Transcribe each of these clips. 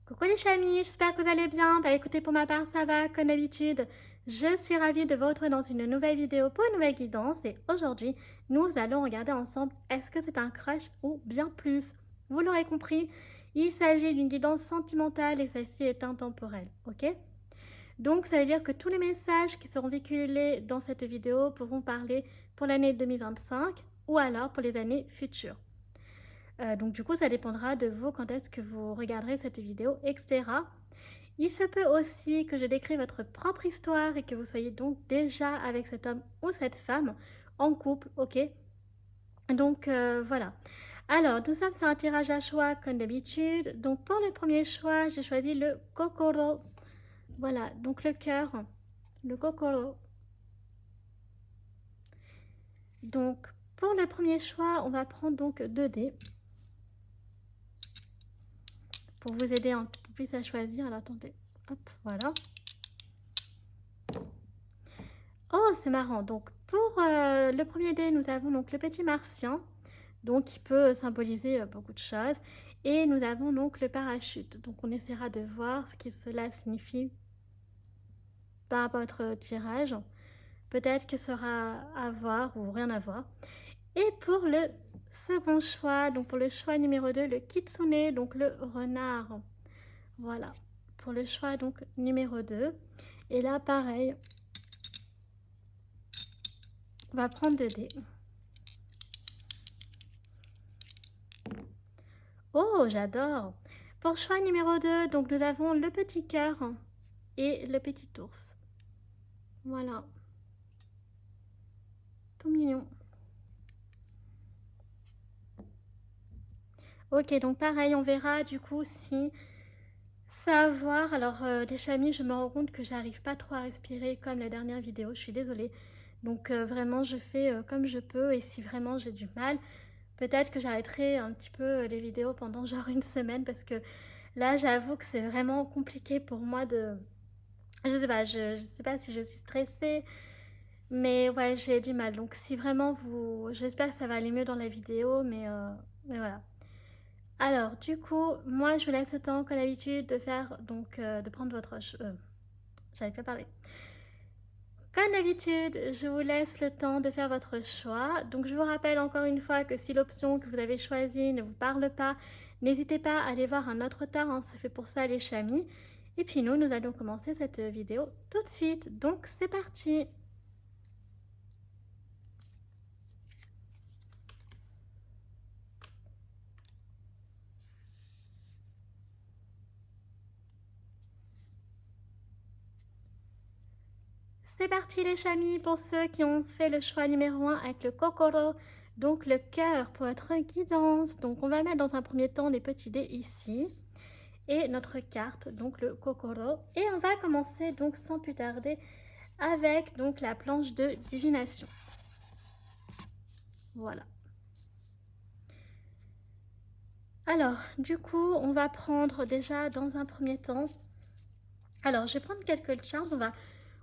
Coucou les chamis, j'espère que vous allez bien. Bah écoutez, pour ma part, ça va comme d'habitude. Je suis ravie de vous retrouver dans une nouvelle vidéo pour une nouvelle guidance. Et aujourd'hui, nous allons regarder ensemble est-ce que c'est un crush ou bien plus. Vous l'aurez compris, il s'agit d'une guidance sentimentale et celle-ci est intemporelle, ok? Donc ça veut dire que tous les messages qui seront véhiculés dans cette vidéo pourront parler pour l'année 2025 ou alors pour les années futures. Donc du coup, ça dépendra de vous quand est-ce que vous regarderez cette vidéo, etc. Il se peut aussi que je décrive votre propre histoire et que vous soyez donc déjà avec cet homme ou cette femme en couple, ok? Donc voilà. Alors, nous sommes sur un tirage à choix comme d'habitude. Donc pour le premier choix, j'ai choisi le kokoro. Voilà, donc le cœur, le kokoro. Donc pour le premier choix, on va prendre donc 2 dés pour vous aider un peu plus à choisir. Alors attendez, hop, voilà. Oh, c'est marrant. Donc, pour le premier dé, nous avons donc le petit martien, donc qui peut symboliser beaucoup de choses. Et nous avons donc le parachute. Donc, on essaiera de voir ce que cela signifie par rapport à votre tirage. Peut-être que ce sera à voir ou rien à voir. Et pour le second choix, donc pour le choix numéro 2, le kitsune, donc le renard. Voilà, pour le choix donc numéro 2. Et là, pareil, on va prendre 2 dés. Oh, j'adore! Pour choix numéro 2, donc nous avons le petit cœur et le petit ours. Voilà. Tout mignon. Ok, donc pareil, on verra du coup si ça a à voir. Alors, des chamis, je me rends compte que j'arrive pas trop à respirer comme la dernière vidéo, je suis désolée. Donc vraiment, je fais comme je peux et si vraiment j'ai du mal, peut-être que j'arrêterai un petit peu les vidéos pendant genre une semaine parce que là, j'avoue que c'est vraiment compliqué pour moi de... Je sais pas, je sais pas si je suis stressée, mais ouais, j'ai du mal. Donc si vraiment vous... J'espère que ça va aller mieux dans la vidéo, mais voilà. Alors, du coup, moi, je vous laisse le temps, comme d'habitude, de faire, donc, de prendre votre... j'avais pas parlé. Comme d'habitude, je vous laisse le temps de faire votre choix. Donc, je vous rappelle encore une fois que si l'option que vous avez choisie ne vous parle pas, n'hésitez pas à aller voir un autre tas, hein, ça fait pour ça les chamis. Et puis nous allons commencer cette vidéo tout de suite. Donc, c'est parti! C'est parti les chamis pour ceux qui ont fait le choix numéro 1 avec le kokoro, donc le cœur pour votre guidance. Donc on va mettre dans un premier temps des petits dés ici et notre carte, donc le kokoro. Et on va commencer donc sans plus tarder avec donc la planche de divination. Voilà. Alors du coup on va prendre déjà dans un premier temps. Alors je vais prendre quelques charms,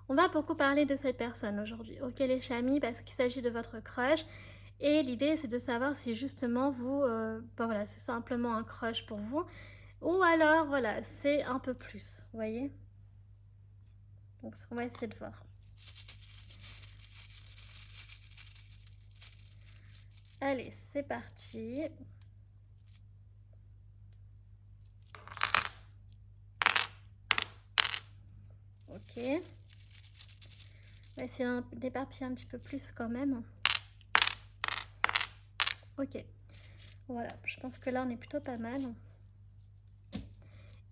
on va beaucoup parler de cette personne aujourd'hui, ok les chamis, parce qu'il s'agit de votre crush. Et l'idée, c'est de savoir si justement vous, ben voilà, c'est simplement un crush pour vous, ou alors, voilà, c'est un peu plus, vous voyez. Donc, on va essayer de voir. Allez, c'est parti. Ok. On va essayer d'éparpiller un petit peu plus quand même. Ok. Voilà, je pense que là, on est plutôt pas mal.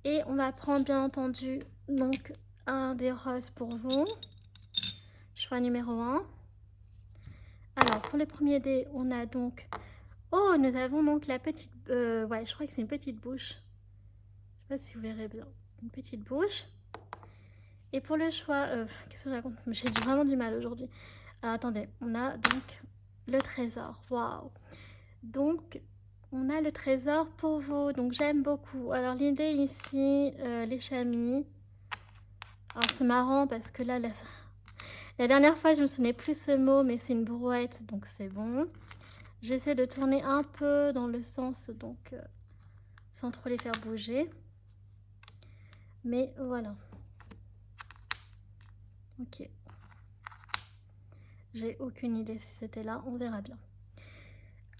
Et on va prendre, bien entendu, donc, un des roses pour vous. Choix numéro 1. Alors, pour le premier dé, on a donc... Oh, nous avons donc la petite... ouais, je crois que c'est une petite bouche. Je sais pas si vous verrez bien. Une petite bouche. Et pour le choix... qu'est-ce que je raconte? J'ai vraiment du mal aujourd'hui. Alors, attendez. On a donc le trésor. Waouh! Donc, on a le trésor pour vous. Donc, j'aime beaucoup. Alors, l'idée ici, les chamis. Alors, c'est marrant parce que là, la dernière fois, je me souvenais plus ce mot, mais c'est une brouette. Donc, c'est bon. J'essaie de tourner un peu dans le sens, donc, sans trop les faire bouger. Mais voilà. Ok. J'ai aucune idée si c'était là, on verra bien.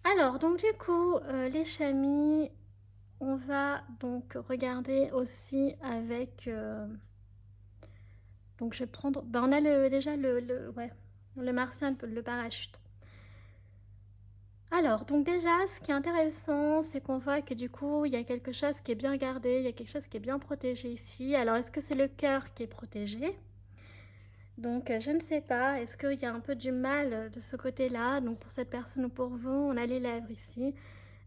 Alors, donc du coup, les chamis, on va donc regarder aussi avec... donc je vais prendre... Ben, on a déjà ouais, le martien, le parachute. Alors, donc déjà, ce qui est intéressant, c'est qu'on voit que du coup, il y a quelque chose qui est bien gardé, il y a quelque chose qui est bien protégé ici. Alors, est-ce que c'est le cœur qui est protégé? Donc, je ne sais pas. Est-ce qu'il y a un peu du mal de ce côté-là? Donc, pour cette personne ou pour vous, on a les lèvres ici.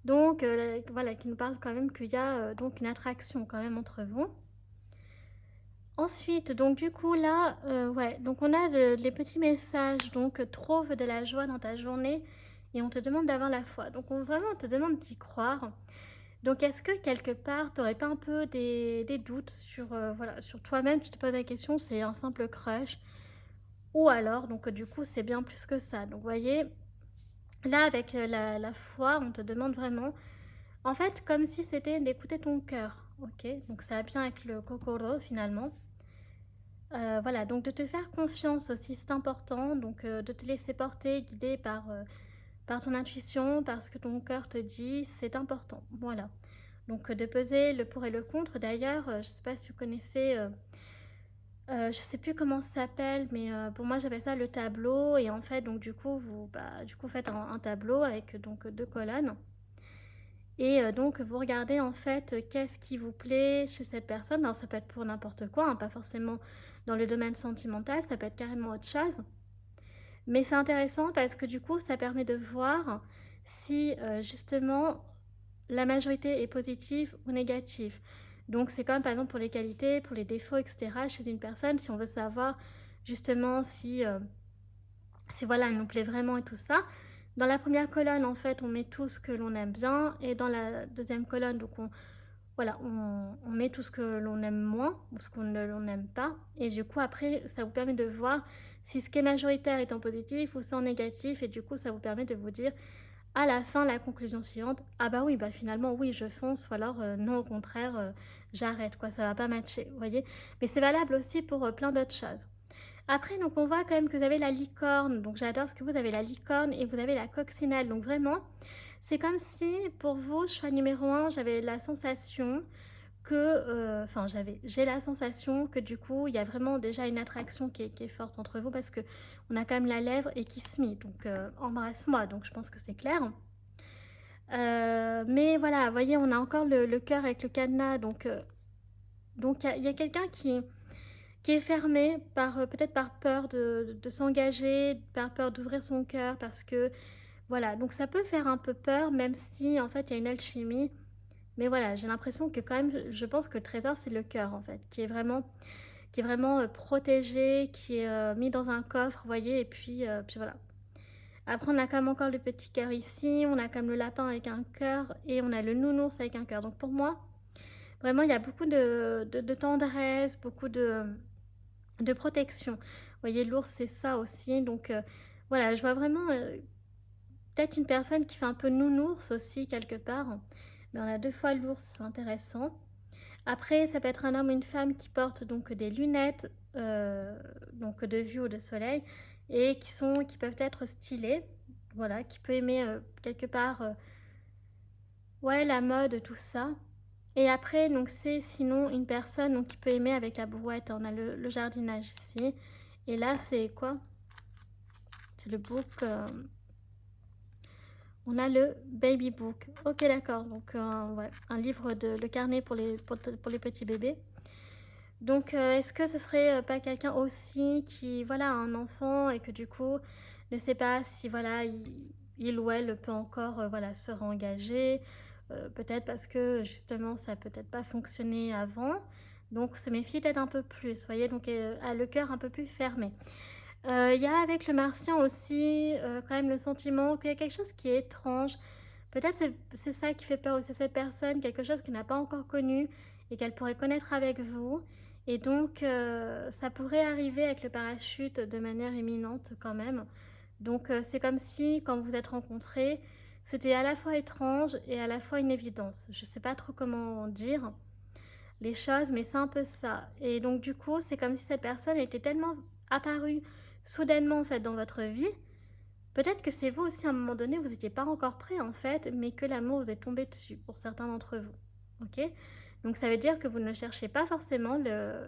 Donc, voilà, qui nous parle quand même qu'il y a donc une attraction quand même entre vous. Ensuite, donc du coup là, ouais, donc on a les petits messages, donc trouve de la joie dans ta journée et on te demande d'avoir la foi. Donc vraiment on te demande d'y croire. Donc est-ce que quelque part tu n'aurais pas un peu des doutes sur, voilà, sur toi-même, tu te poses la question, c'est un simple crush ou alors, donc du coup c'est bien plus que ça. Donc vous voyez, là avec la foi, on te demande vraiment, en fait comme si c'était d'écouter ton cœur, ok? Donc ça va bien avec le kokoro finalement. Voilà, donc de te faire confiance aussi, c'est important. Donc de te laisser porter, guider par ton intuition, par ce que ton cœur te dit, c'est important. Voilà. Donc de peser le pour et le contre. D'ailleurs, je ne sais pas si vous connaissez, je ne sais plus comment ça s'appelle, mais pour moi j'appelle ça le tableau. Et en fait, donc du coup, vous du coup, faites un tableau avec donc deux colonnes. Et donc vous regardez en fait qu'est-ce qui vous plaît chez cette personne. Alors ça peut être pour n'importe quoi, hein, pas forcément dans le domaine sentimental, ça peut être carrément autre chose. Mais c'est intéressant parce que du coup ça permet de voir si justement la majorité est positive ou négative. Donc c'est comme par exemple pour les qualités, pour les défauts, etc. chez une personne, si on veut savoir justement si voilà, elle nous plaît vraiment et tout ça. Dans la première colonne, en fait, on met tout ce que l'on aime bien. Et dans la deuxième colonne, donc voilà, on met tout ce que l'on aime moins ou ce qu'on n'aime pas. Et du coup, après, ça vous permet de voir si ce qui est majoritaire est en positif ou c'est en négatif. Et du coup, ça vous permet de vous dire à la fin, la conclusion suivante, ah bah oui, bah finalement, oui, je fonce, ou alors non, au contraire, j'arrête, quoi, ça va pas matcher, vous voyez. Mais c'est valable aussi pour plein d'autres choses. Après, donc on voit quand même que vous avez la licorne. Donc j'adore ce que vous avez la licorne et vous avez la coccinelle. Donc vraiment, c'est comme si pour vous, choix numéro un, j'avais la sensation que, enfin j'ai la sensation que du coup, il y a vraiment déjà une attraction qui est forte entre vous parce que on a quand même la lèvre et qui se mit. Donc embrasse-moi. Donc je pense que c'est clair. Mais voilà, vous voyez, on a encore le cœur avec le cadenas. Donc il y a quelqu'un qui est fermé par peut-être par peur de s'engager, par peur d'ouvrir son cœur, parce que voilà, donc ça peut faire un peu peur, même si en fait il y a une alchimie. Mais voilà, j'ai l'impression que quand même, je pense que le trésor c'est le cœur en fait, qui est vraiment protégé, qui est mis dans un coffre, vous voyez, et puis voilà. Après, on a quand même encore le petit cœur ici, on a quand même le lapin avec un cœur, et on a le nounours avec un cœur. Donc pour moi, vraiment, il y a beaucoup de tendresse, beaucoup de protection. Vous voyez, l'ours, c'est ça aussi. Donc voilà, je vois vraiment peut-être une personne qui fait un peu nounours aussi, quelque part. Mais on a deux fois l'ours, c'est intéressant. Après, ça peut être un homme ou une femme qui porte donc des lunettes donc de vue ou de soleil et qui peuvent être stylées. Voilà, qui peut aimer quelque part ouais, la mode, tout ça. Et après, donc c'est sinon une personne donc, qui peut aimer avec la brouette. On a le jardinage ici. Et là, c'est quoi? C'est le book. On a le baby book. Ok, d'accord. Donc, ouais, un livre le carnet pour les petits bébés. Donc, est-ce que ce serait pas quelqu'un aussi qui, voilà, a un enfant et que du coup ne sait pas si, voilà, il ou elle peut encore, voilà, se réengager, peut-être parce que justement ça a peut-être pas fonctionné avant, donc se méfie peut-être un peu plus, vous voyez, donc a le cœur un peu plus fermé. Il y a avec le martien aussi quand même le sentiment qu'il y a quelque chose qui est étrange. Peut-être c'est ça qui fait peur aussi à cette personne, quelque chose qu'elle n'a pas encore connu et qu'elle pourrait connaître avec vous. Et donc, ça pourrait arriver avec le parachute de manière imminente quand même. Donc, c'est comme si, quand vous vous êtes rencontrés, c'était à la fois étrange et à la fois une évidence. Je ne sais pas trop comment dire. les choses, mais c'est un peu ça. Et donc du coup, c'est comme si cette personne était tellement apparue soudainement en fait dans votre vie. Peut-être que c'est vous aussi à un moment donné, vous n'étiez pas encore prêt en fait, mais que l'amour vous est tombé dessus pour certains d'entre vous. Ok? Donc ça veut dire que vous ne cherchez pas forcément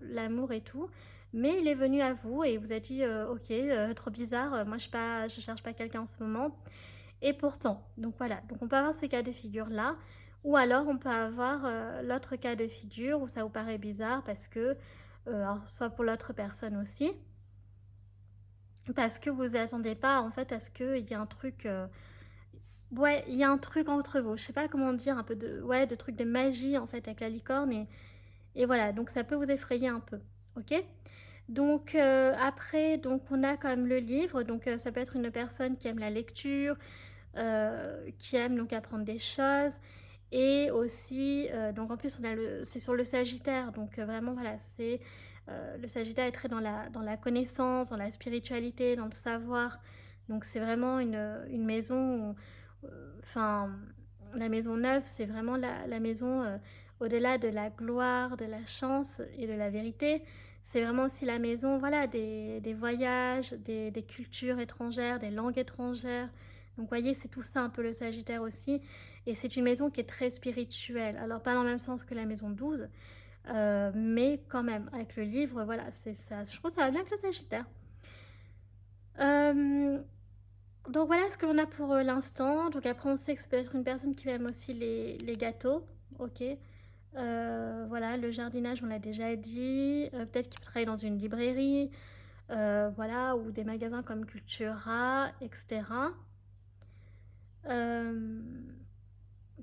l'amour et tout, mais il est venu à vous et vous a dit ok, trop bizarre, moi je cherche pas quelqu'un en ce moment. Et pourtant, donc voilà, donc on peut avoir ce cas de figure là, ou alors on peut avoir l'autre cas de figure où ça vous paraît bizarre parce que, alors, soit pour l'autre personne aussi, parce que vous vous attendez pas en fait à ce qu'il y ait un truc, ouais, il y a un truc entre vous. Je sais pas comment dire, un peu de, ouais, de truc de magie en fait avec la licorne et voilà, donc ça peut vous effrayer un peu, ok? Donc après, donc on a quand même le livre, donc ça peut être une personne qui aime la lecture, qui aime donc apprendre des choses. Et aussi, donc en plus, c'est sur le Sagittaire, donc vraiment, voilà, c'est le Sagittaire est très dans la connaissance, dans la spiritualité, dans le savoir. Donc c'est vraiment une maison, enfin, la maison 9 c'est vraiment la maison au-delà de la gloire, de la chance et de la vérité. C'est vraiment aussi la maison, voilà, des voyages, des cultures étrangères, des langues étrangères. Donc, vous voyez, c'est tout ça un peu le Sagittaire aussi. Et c'est une maison qui est très spirituelle. Alors, pas dans le même sens que la maison 12, mais quand même, avec le livre, voilà, c'est ça. Je trouve que ça va bien avec le Sagittaire. Euh, donc, voilà ce que l'on a pour l'instant. Donc, après, on sait que ça peut être une personne qui aime aussi les gâteaux. Ok. Voilà, le jardinage, on l'a déjà dit. Peut-être qu'il peut travailler dans une librairie. Voilà, ou des magasins comme Cultura, etc. Euh,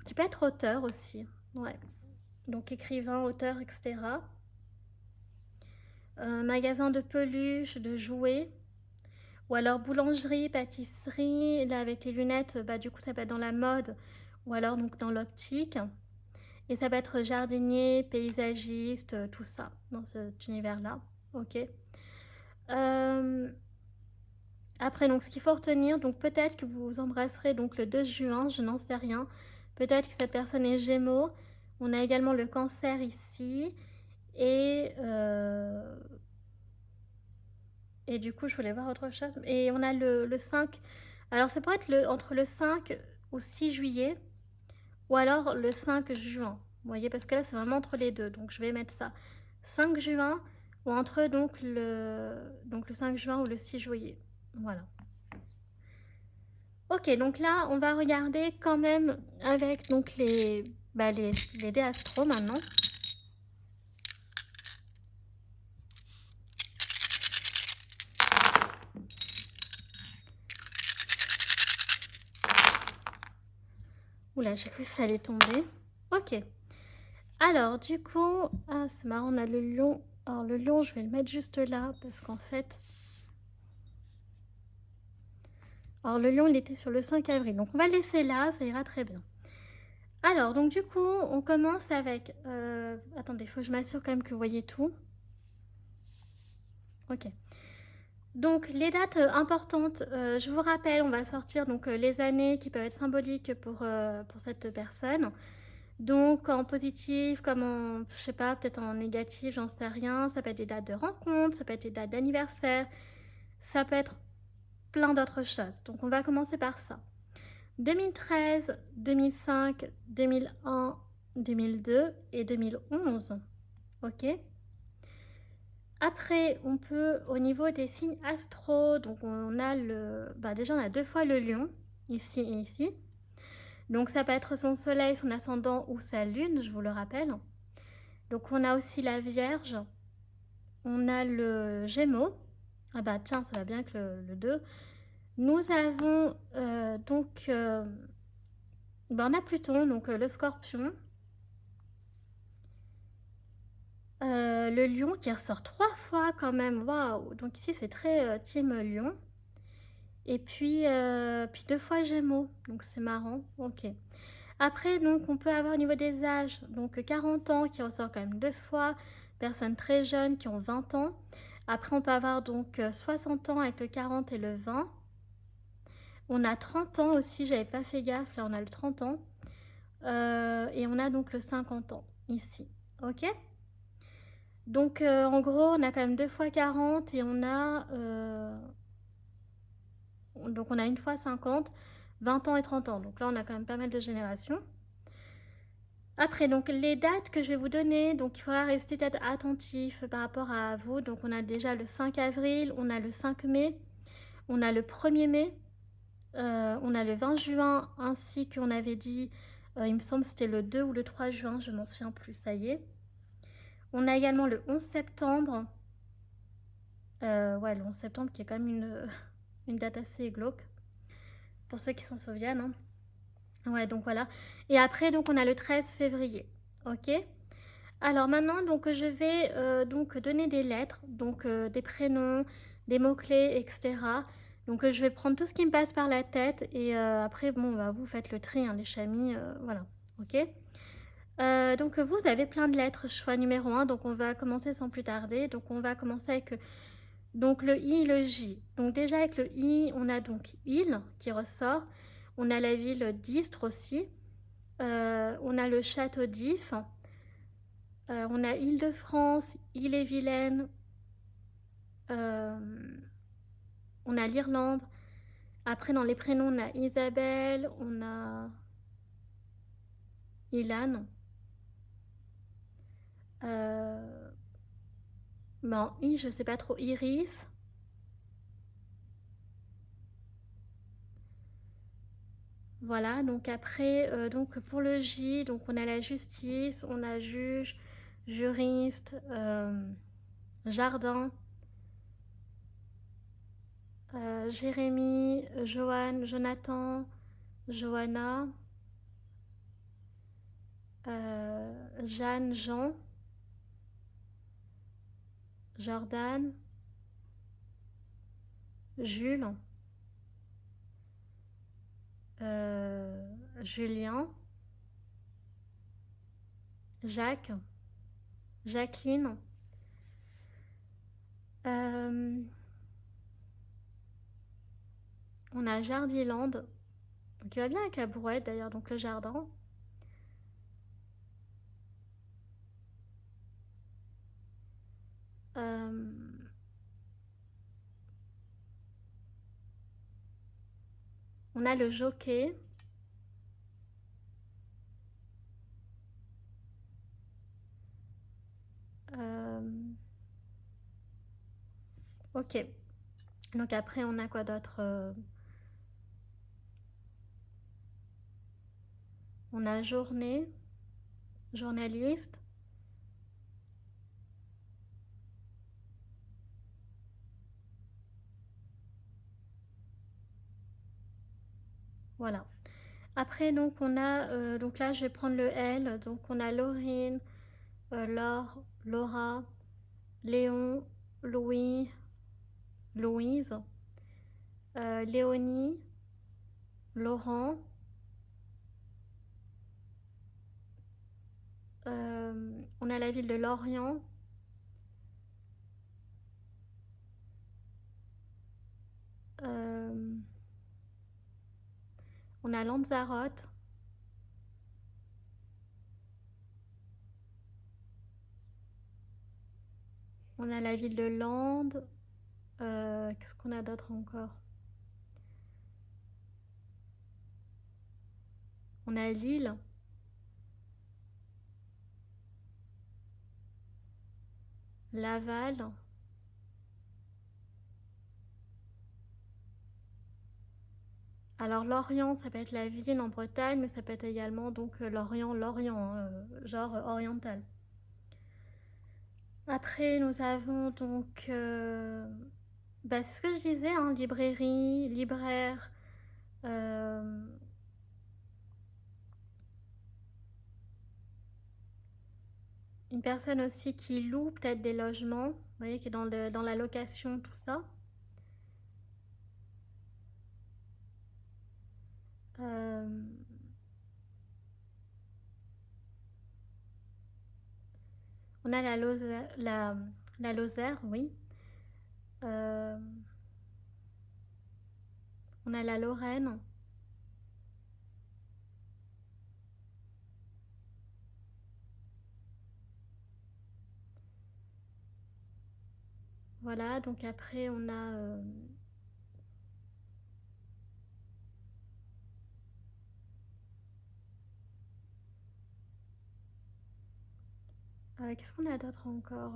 qui peut être auteur aussi. Ouais. Donc écrivain, auteur, etc. Magasin de peluches, de jouets. Ou alors boulangerie, pâtisserie. Là, avec les lunettes, bah, du coup, ça peut être dans la mode. Ou alors donc dans l'optique. Et ça peut être jardinier, paysagiste, tout ça, dans cet univers-là. Ok. Euh, Après, donc, ce qu'il faut retenir, donc peut-être que vous vous embrasserez donc le 2 juin, je n'en sais rien. Peut-être que cette personne est Gémeaux. On a également le Cancer ici. Et, euh, et du coup, je voulais voir autre chose. Et on a le 5. Alors, ça pourrait être entre le 5 ou 6 juillet. Ou alors le 5 juin. Vous voyez, parce que là, c'est vraiment entre les deux. Donc, je vais mettre ça. 5 juin ou entre donc le 5 juin ou le 6 juillet. Voilà. Ok, donc là, on va regarder quand même avec donc les dés astro maintenant. Oula, j'ai cru que ça allait tomber. Ok. Alors, du coup, ah, c'est marrant, on a le lion. Alors, le lion, je vais le mettre juste là parce qu'en fait. Alors, le lion, il était sur le 5 avril. Donc, on va le laisser là, ça ira très bien. Alors, donc, du coup, on commence avec. Attendez, il faut que je m'assure quand même que vous voyez tout. Ok. Donc les dates importantes, je vous rappelle, on va sortir donc les années qui peuvent être symboliques pour cette personne. Donc en positif, comme en, je sais pas, peut-être en négatif, j'en sais rien. Ça peut être des dates de rencontre, ça peut être des dates d'anniversaire, ça peut être plein d'autres choses. Donc on va commencer par ça. 2013, 2005, 2001, 2002 et 2011. Ok. Après, on peut, au niveau des signes astro, donc on a déjà on a 2 fois le lion, ici et ici. Donc ça peut être son soleil, son ascendant ou sa lune, je vous le rappelle. Donc on a aussi la Vierge, on a le Gémeaux. Ah bah tiens, ça va bien avec le 2. Nous avons on a Pluton, donc le Scorpion. Le lion qui ressort 3 fois quand même, waouh! Donc ici c'est très team lion. Et puis 2 fois Gémeaux, donc c'est marrant, ok. Après, donc on peut avoir au niveau des âges, donc 40 ans qui ressort quand même 2 fois, personnes très jeunes qui ont 20 ans. Après, on peut avoir donc 60 ans avec le 40 et le 20. On a 30 ans aussi, j'avais pas fait gaffe, là on a le 30 ans. Et on a donc le 50 ans ici, ok. Donc en gros, on a quand même 2 fois 40 et donc on a 1 fois 50, 20 ans et 30 ans. Donc là, on a quand même pas mal de générations. Après, donc les dates que je vais vous donner, donc il faudra rester peut-être attentif par rapport à vous. Donc on a déjà le 5 avril, on a le 5 mai, on a le 1er mai, on a le 20 juin, ainsi qu'on avait dit, il me semble que c'était le 2 ou le 3 juin, je m'en souviens plus, ça y est. On a également le 11 septembre, ouais, le 11 septembre qui est quand même une date assez glauque, pour ceux qui s'en souviennent, hein. Ouais, donc voilà. Et après, donc on a le 13 février, ok? Alors maintenant, donc je vais donc donner des lettres, donc des prénoms, des mots-clés, etc. Donc je vais prendre tout ce qui me passe par la tête et après, bon, bah, vous faites le tri, hein, les chamis, voilà, ok? Donc vous avez plein de lettres, choix numéro 1, donc on va commencer sans plus tarder. Donc on va commencer avec donc le I et le J. Donc déjà avec le I, on a donc île qui ressort, on a la ville d'Istres aussi, on a le château d'If, on a Île-de-France, Ille-et-Vilaine, euh, on a l'Irlande. Après, dans les prénoms, on a Isabelle, on a Ilan. Bon, I, je sais pas trop, Iris. Voilà, donc après, donc pour le J, donc on a la justice, on a juge, juriste, jardin, Jérémy, Joanne, Jonathan, Johanna, Jeanne, Jean, Jordan, Jules, Julien, Jacques, Jacqueline, on a Jardiland, qui va bien avec la brouette d'ailleurs, donc le jardin. On a le jockey. Ok. Donc après, on a quoi d'autre? On a journée, journaliste. Voilà. Après, donc on a, donc là, je vais prendre le L. Donc on a Laurine, Laure, Laura, Léon, Louis, Louise, Léonie, Laurent, on a la ville de Lorient, on a Lanzarote, on a la ville de Lande, qu'est-ce qu'on a d'autre encore? On a Lille, Laval, alors Lorient, ça peut être la ville en Bretagne, mais ça peut être également donc Lorient, Lorient, hein, genre oriental. Après, nous avons donc, bah, c'est ce que je disais, hein, librairie, libraire, une personne aussi qui loue peut-être des logements, vous voyez, qui est dans la location, tout ça. On a la Lozère, oui. Euh, on a la Lorraine. Voilà, donc après on a... qu'est-ce qu'on a d'autre encore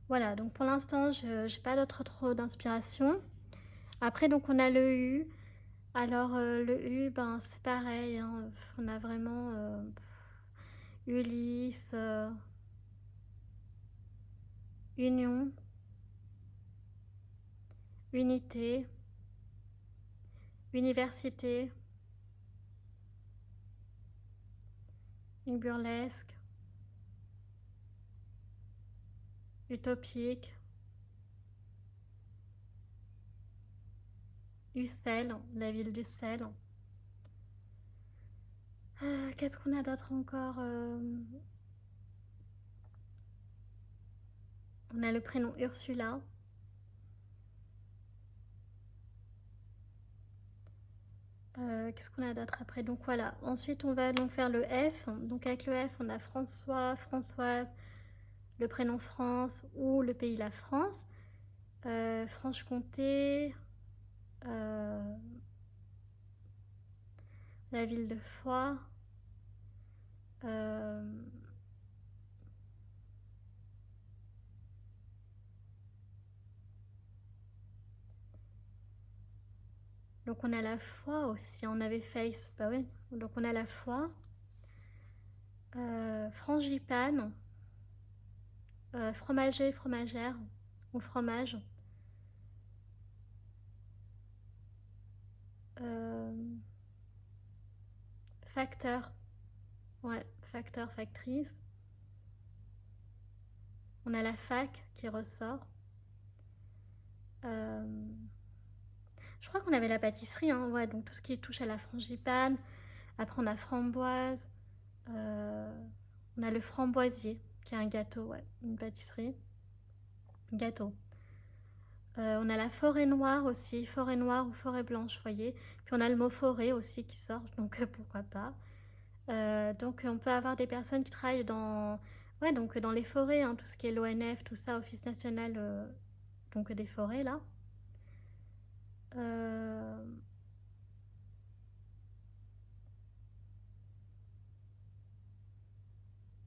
Voilà, donc pour l'instant, je n'ai pas d'autre trop d'inspiration. Après, donc on a le U. Alors le U, ben, c'est pareil, hein. On a vraiment Ulysse, Union, Unité, Université, une burlesque, utopique, Ussel, la ville d'Ussel. Qu'est-ce qu'on a d'autre encore On a le prénom Ursula. Qu'est-ce qu'on a d'autre après? Donc voilà. Ensuite, on va donc faire le F. Donc avec le F, on a François, Françoise, le prénom France ou le pays la France. Franche-Comté, la ville de Foix. Donc on a la foi aussi, on avait face, bah oui. Donc on a la foi, frangipane, fromager, fromagère, ou fromage. Euh, facteur, ouais, facteur, factrice. On a la fac qui ressort. Je crois qu'on avait la pâtisserie, hein, ouais, donc tout ce qui touche à la frangipane. Après on a framboise. On a le framboisier, qui est un gâteau, ouais, une pâtisserie. Gâteau. On a la forêt noire aussi, forêt noire ou forêt blanche, vous voyez. Puis on a le mot forêt aussi qui sort, donc pourquoi pas. Donc on peut avoir des personnes qui travaillent dans, ouais, donc dans les forêts, hein, tout ce qui est l'ONF, tout ça, Office national donc des forêts là. Euh,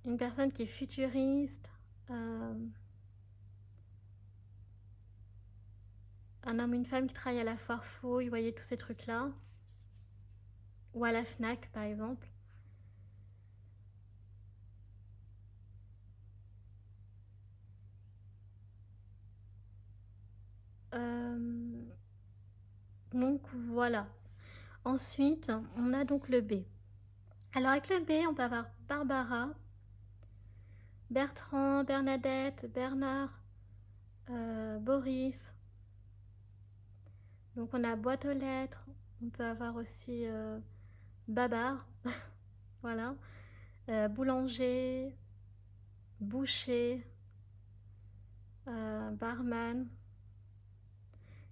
une personne qui est futuriste. euh, un homme, une femme qui travaille à la foire fouille, vous voyez tous ces trucs là. Ou à la FNAC par exemple. Euh, donc voilà. Ensuite, on a donc le B. Alors avec le B, on peut avoir Barbara, Bertrand, Bernadette, Bernard, Boris. Donc on a boîte aux lettres. On peut avoir aussi Babar, voilà. Boulanger, boucher, barman.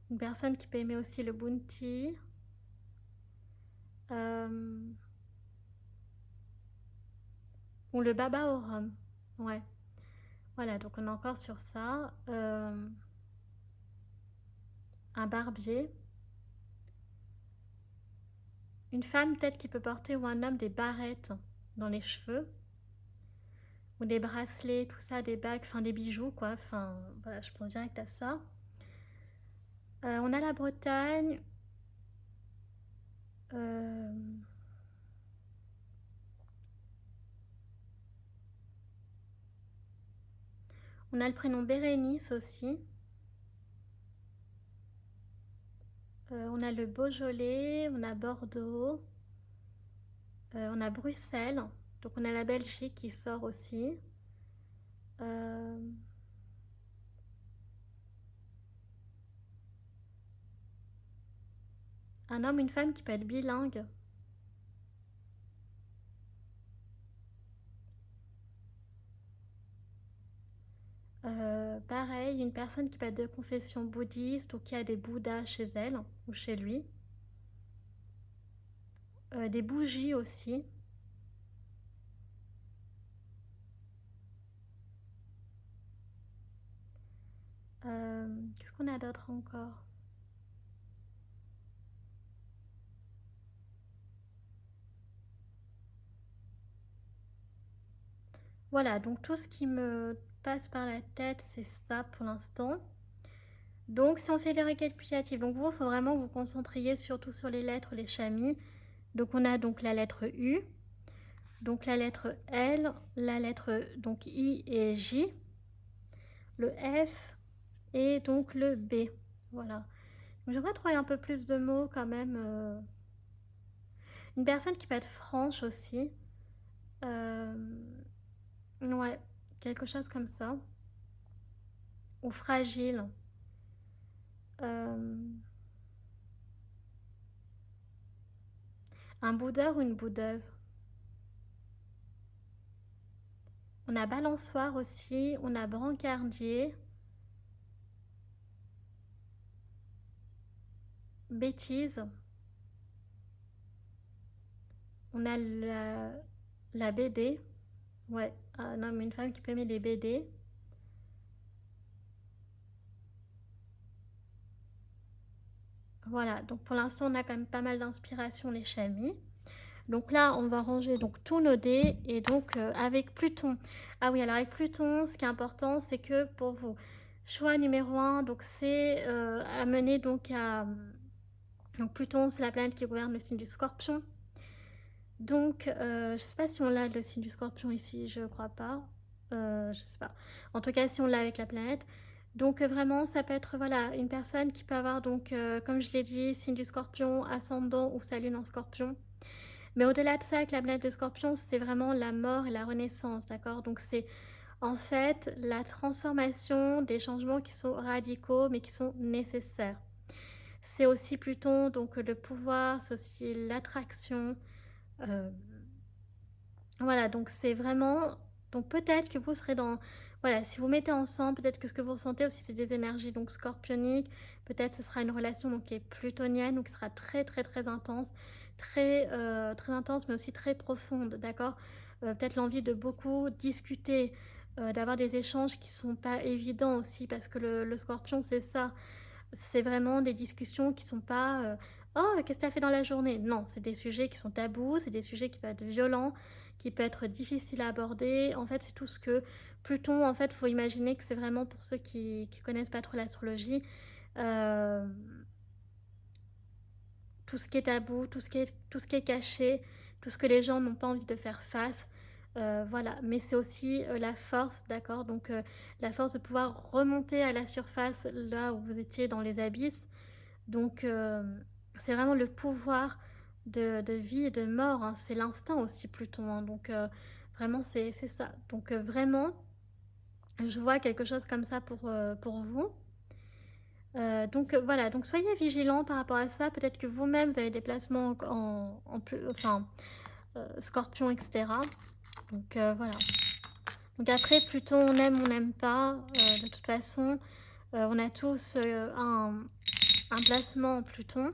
Une personne qui peut aimer aussi le bounty. Euh, ou le baba au rhum. Ouais. Voilà, donc on est encore sur ça. Un barbier. Une femme peut-être qui peut porter ou un homme des barrettes dans les cheveux. Ou des bracelets, tout ça, des bagues, enfin des bijoux quoi. Enfin voilà, je pense direct à ça. On a la Bretagne. Euh, on a le prénom Bérénice aussi. On a le Beaujolais, on a Bordeaux, on a Bruxelles. Donc on a la Belgique qui sort aussi. Euh, un homme, une femme qui peut être bilingue. Pareil, une personne qui peut être de confession bouddhiste ou qui a des bouddhas chez elle ou chez lui. des bougies aussi. Qu'est-ce qu'on a d'autre encore? Voilà, donc tout ce qui me passe par la tête, c'est ça pour l'instant. Donc si on fait les récapitulatifs, donc vous, il faut vraiment vous concentriez surtout sur les lettres, les chamis. Donc on a donc la lettre U, donc la lettre L, la lettre donc I et J, le F et donc le B. Voilà. J'aimerais trouver un peu plus de mots quand même. Une personne qui peut être franche aussi. Ouais, quelque chose comme ça. Ou fragile. Euh, un boudeur ou une boudeuse. On a balançoire aussi. On a brancardier. Bêtise. On a la BD. Ouais, un homme, une femme qui peut aimer les BD. Voilà, donc pour l'instant, on a quand même pas mal d'inspiration, les chamis. Donc là, on va ranger donc tous nos dés et donc avec Pluton. Ah oui, alors avec Pluton, ce qui est important, c'est que pour vous, choix numéro 1, donc c'est amené donc à... Donc Pluton, c'est la planète qui gouverne le signe du Scorpion. Donc, je sais pas si on l'a le signe du Scorpion ici, je crois pas. Je sais pas. En tout cas, si on l'a avec la planète. Donc vraiment, ça peut être voilà une personne qui peut avoir donc, comme je l'ai dit, signe du Scorpion, ascendant ou sa lune en Scorpion. Mais au-delà de ça, avec la planète de Scorpion, c'est vraiment la mort et la renaissance, d'accord? Donc c'est en fait la transformation des changements qui sont radicaux mais qui sont nécessaires. C'est aussi Pluton, donc le pouvoir, c'est aussi l'attraction. Euh, voilà, donc c'est vraiment... Donc peut-être que vous serez dans... Voilà, si vous mettez ensemble, peut-être que ce que vous ressentez aussi, c'est des énergies donc scorpioniques. Peut-être ce sera une relation donc, qui est plutonienne, donc qui sera très très très intense. Très intense, mais aussi très profonde, d'accord. Peut-être l'envie de beaucoup discuter, d'avoir des échanges qui sont pas évidents aussi, parce que le scorpion, c'est ça. C'est vraiment des discussions qui sont pas... oh, qu'est-ce que tu as fait dans la journée? Non, c'est des sujets qui sont tabous, c'est des sujets qui peuvent être violents, qui peuvent être difficiles à aborder. En fait, c'est tout ce que Pluton, en fait, faut imaginer que c'est vraiment pour ceux qui connaissent pas trop l'astrologie. euh, tout ce qui est tabou, tout ce qui est caché, tout ce que les gens n'ont pas envie de faire face. Voilà, mais c'est aussi la force, d'accord. Donc la force de pouvoir remonter à la surface là où vous étiez dans les abysses. Donc c'est vraiment le pouvoir de vie et de mort, hein. C'est l'instinct aussi Pluton, hein. Donc vraiment c'est ça. Donc vraiment, je vois quelque chose comme ça pour vous. Donc voilà, donc soyez vigilants par rapport à ça. Peut-être que vous-même, vous avez des placements en plus, enfin, scorpion, etc. Donc voilà. Donc après, Pluton, on n'aime pas. De toute façon, on a tous un placement en Pluton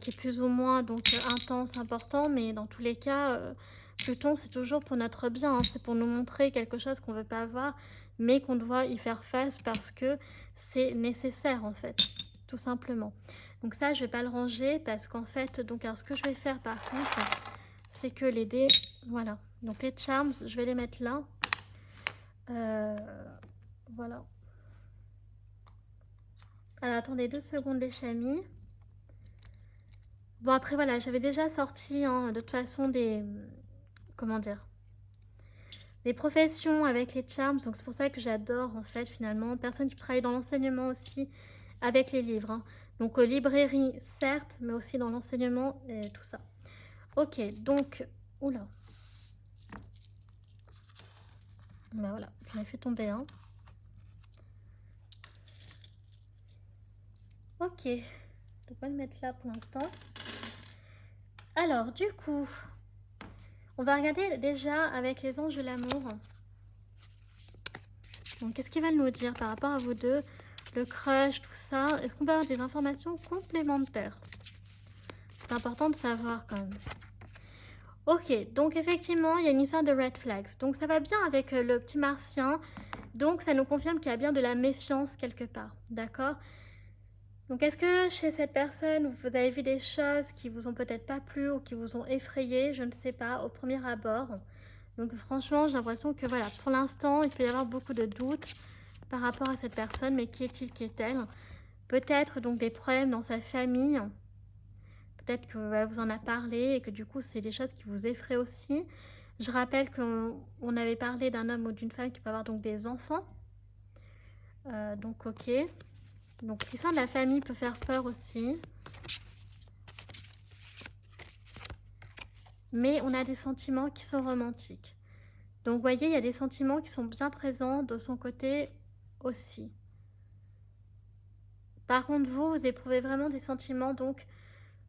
qui est plus ou moins donc intense, important, mais dans tous les cas, Pluton, c'est toujours pour notre bien, hein. C'est pour nous montrer quelque chose qu'on ne veut pas avoir, mais qu'on doit y faire face parce que c'est nécessaire, en fait, tout simplement. Donc ça, je ne vais pas le ranger parce qu'en fait, donc, alors, ce que je vais faire par contre, c'est que les dés, voilà, donc les charms, je vais les mettre là. Voilà. Alors, attendez 2 secondes, les chamis. Bon, après, voilà, j'avais déjà sorti, hein, de toute façon, comment dire, des professions avec les charms. Donc, c'est pour ça que j'adore, en fait, finalement. Personne qui travaille dans l'enseignement aussi avec les livres, hein. Donc, librairie, certes, mais aussi dans l'enseignement et tout ça. Ok, donc, oula. Ben voilà, j'en ai fait tomber un. Ok, on va le mettre là pour l'instant. Alors, du coup, on va regarder déjà avec les anges de l'amour. Donc, qu'est-ce qu'ils veulent nous dire par rapport à vous deux? Le crush, tout ça. Est-ce qu'on peut avoir des informations complémentaires? C'est important de savoir quand même. Ok, donc effectivement, il y a une histoire de red flags. Donc ça va bien avec le petit martien. Donc ça nous confirme qu'il y a bien de la méfiance quelque part. D'accord? Donc est-ce que chez cette personne, vous avez vu des choses qui vous ont peut-être pas plu ou qui vous ont effrayé? Je ne sais pas, au premier abord. Donc franchement, j'ai l'impression que voilà, pour l'instant, il peut y avoir beaucoup de doutes par rapport à cette personne. Mais qui est-il, qui est-elle? Peut-être donc des problèmes dans sa famille. Peut-être qu'elle vous en a parlé et que du coup, c'est des choses qui vous effraient aussi. Je rappelle qu'on avait parlé d'un homme ou d'une femme qui peut avoir donc des enfants. Donc ok. Donc l'histoire de la famille peut faire peur aussi. Mais on a des sentiments qui sont romantiques. Donc vous voyez, il y a des sentiments qui sont bien présents de son côté aussi. Par contre, vous éprouvez vraiment des sentiments donc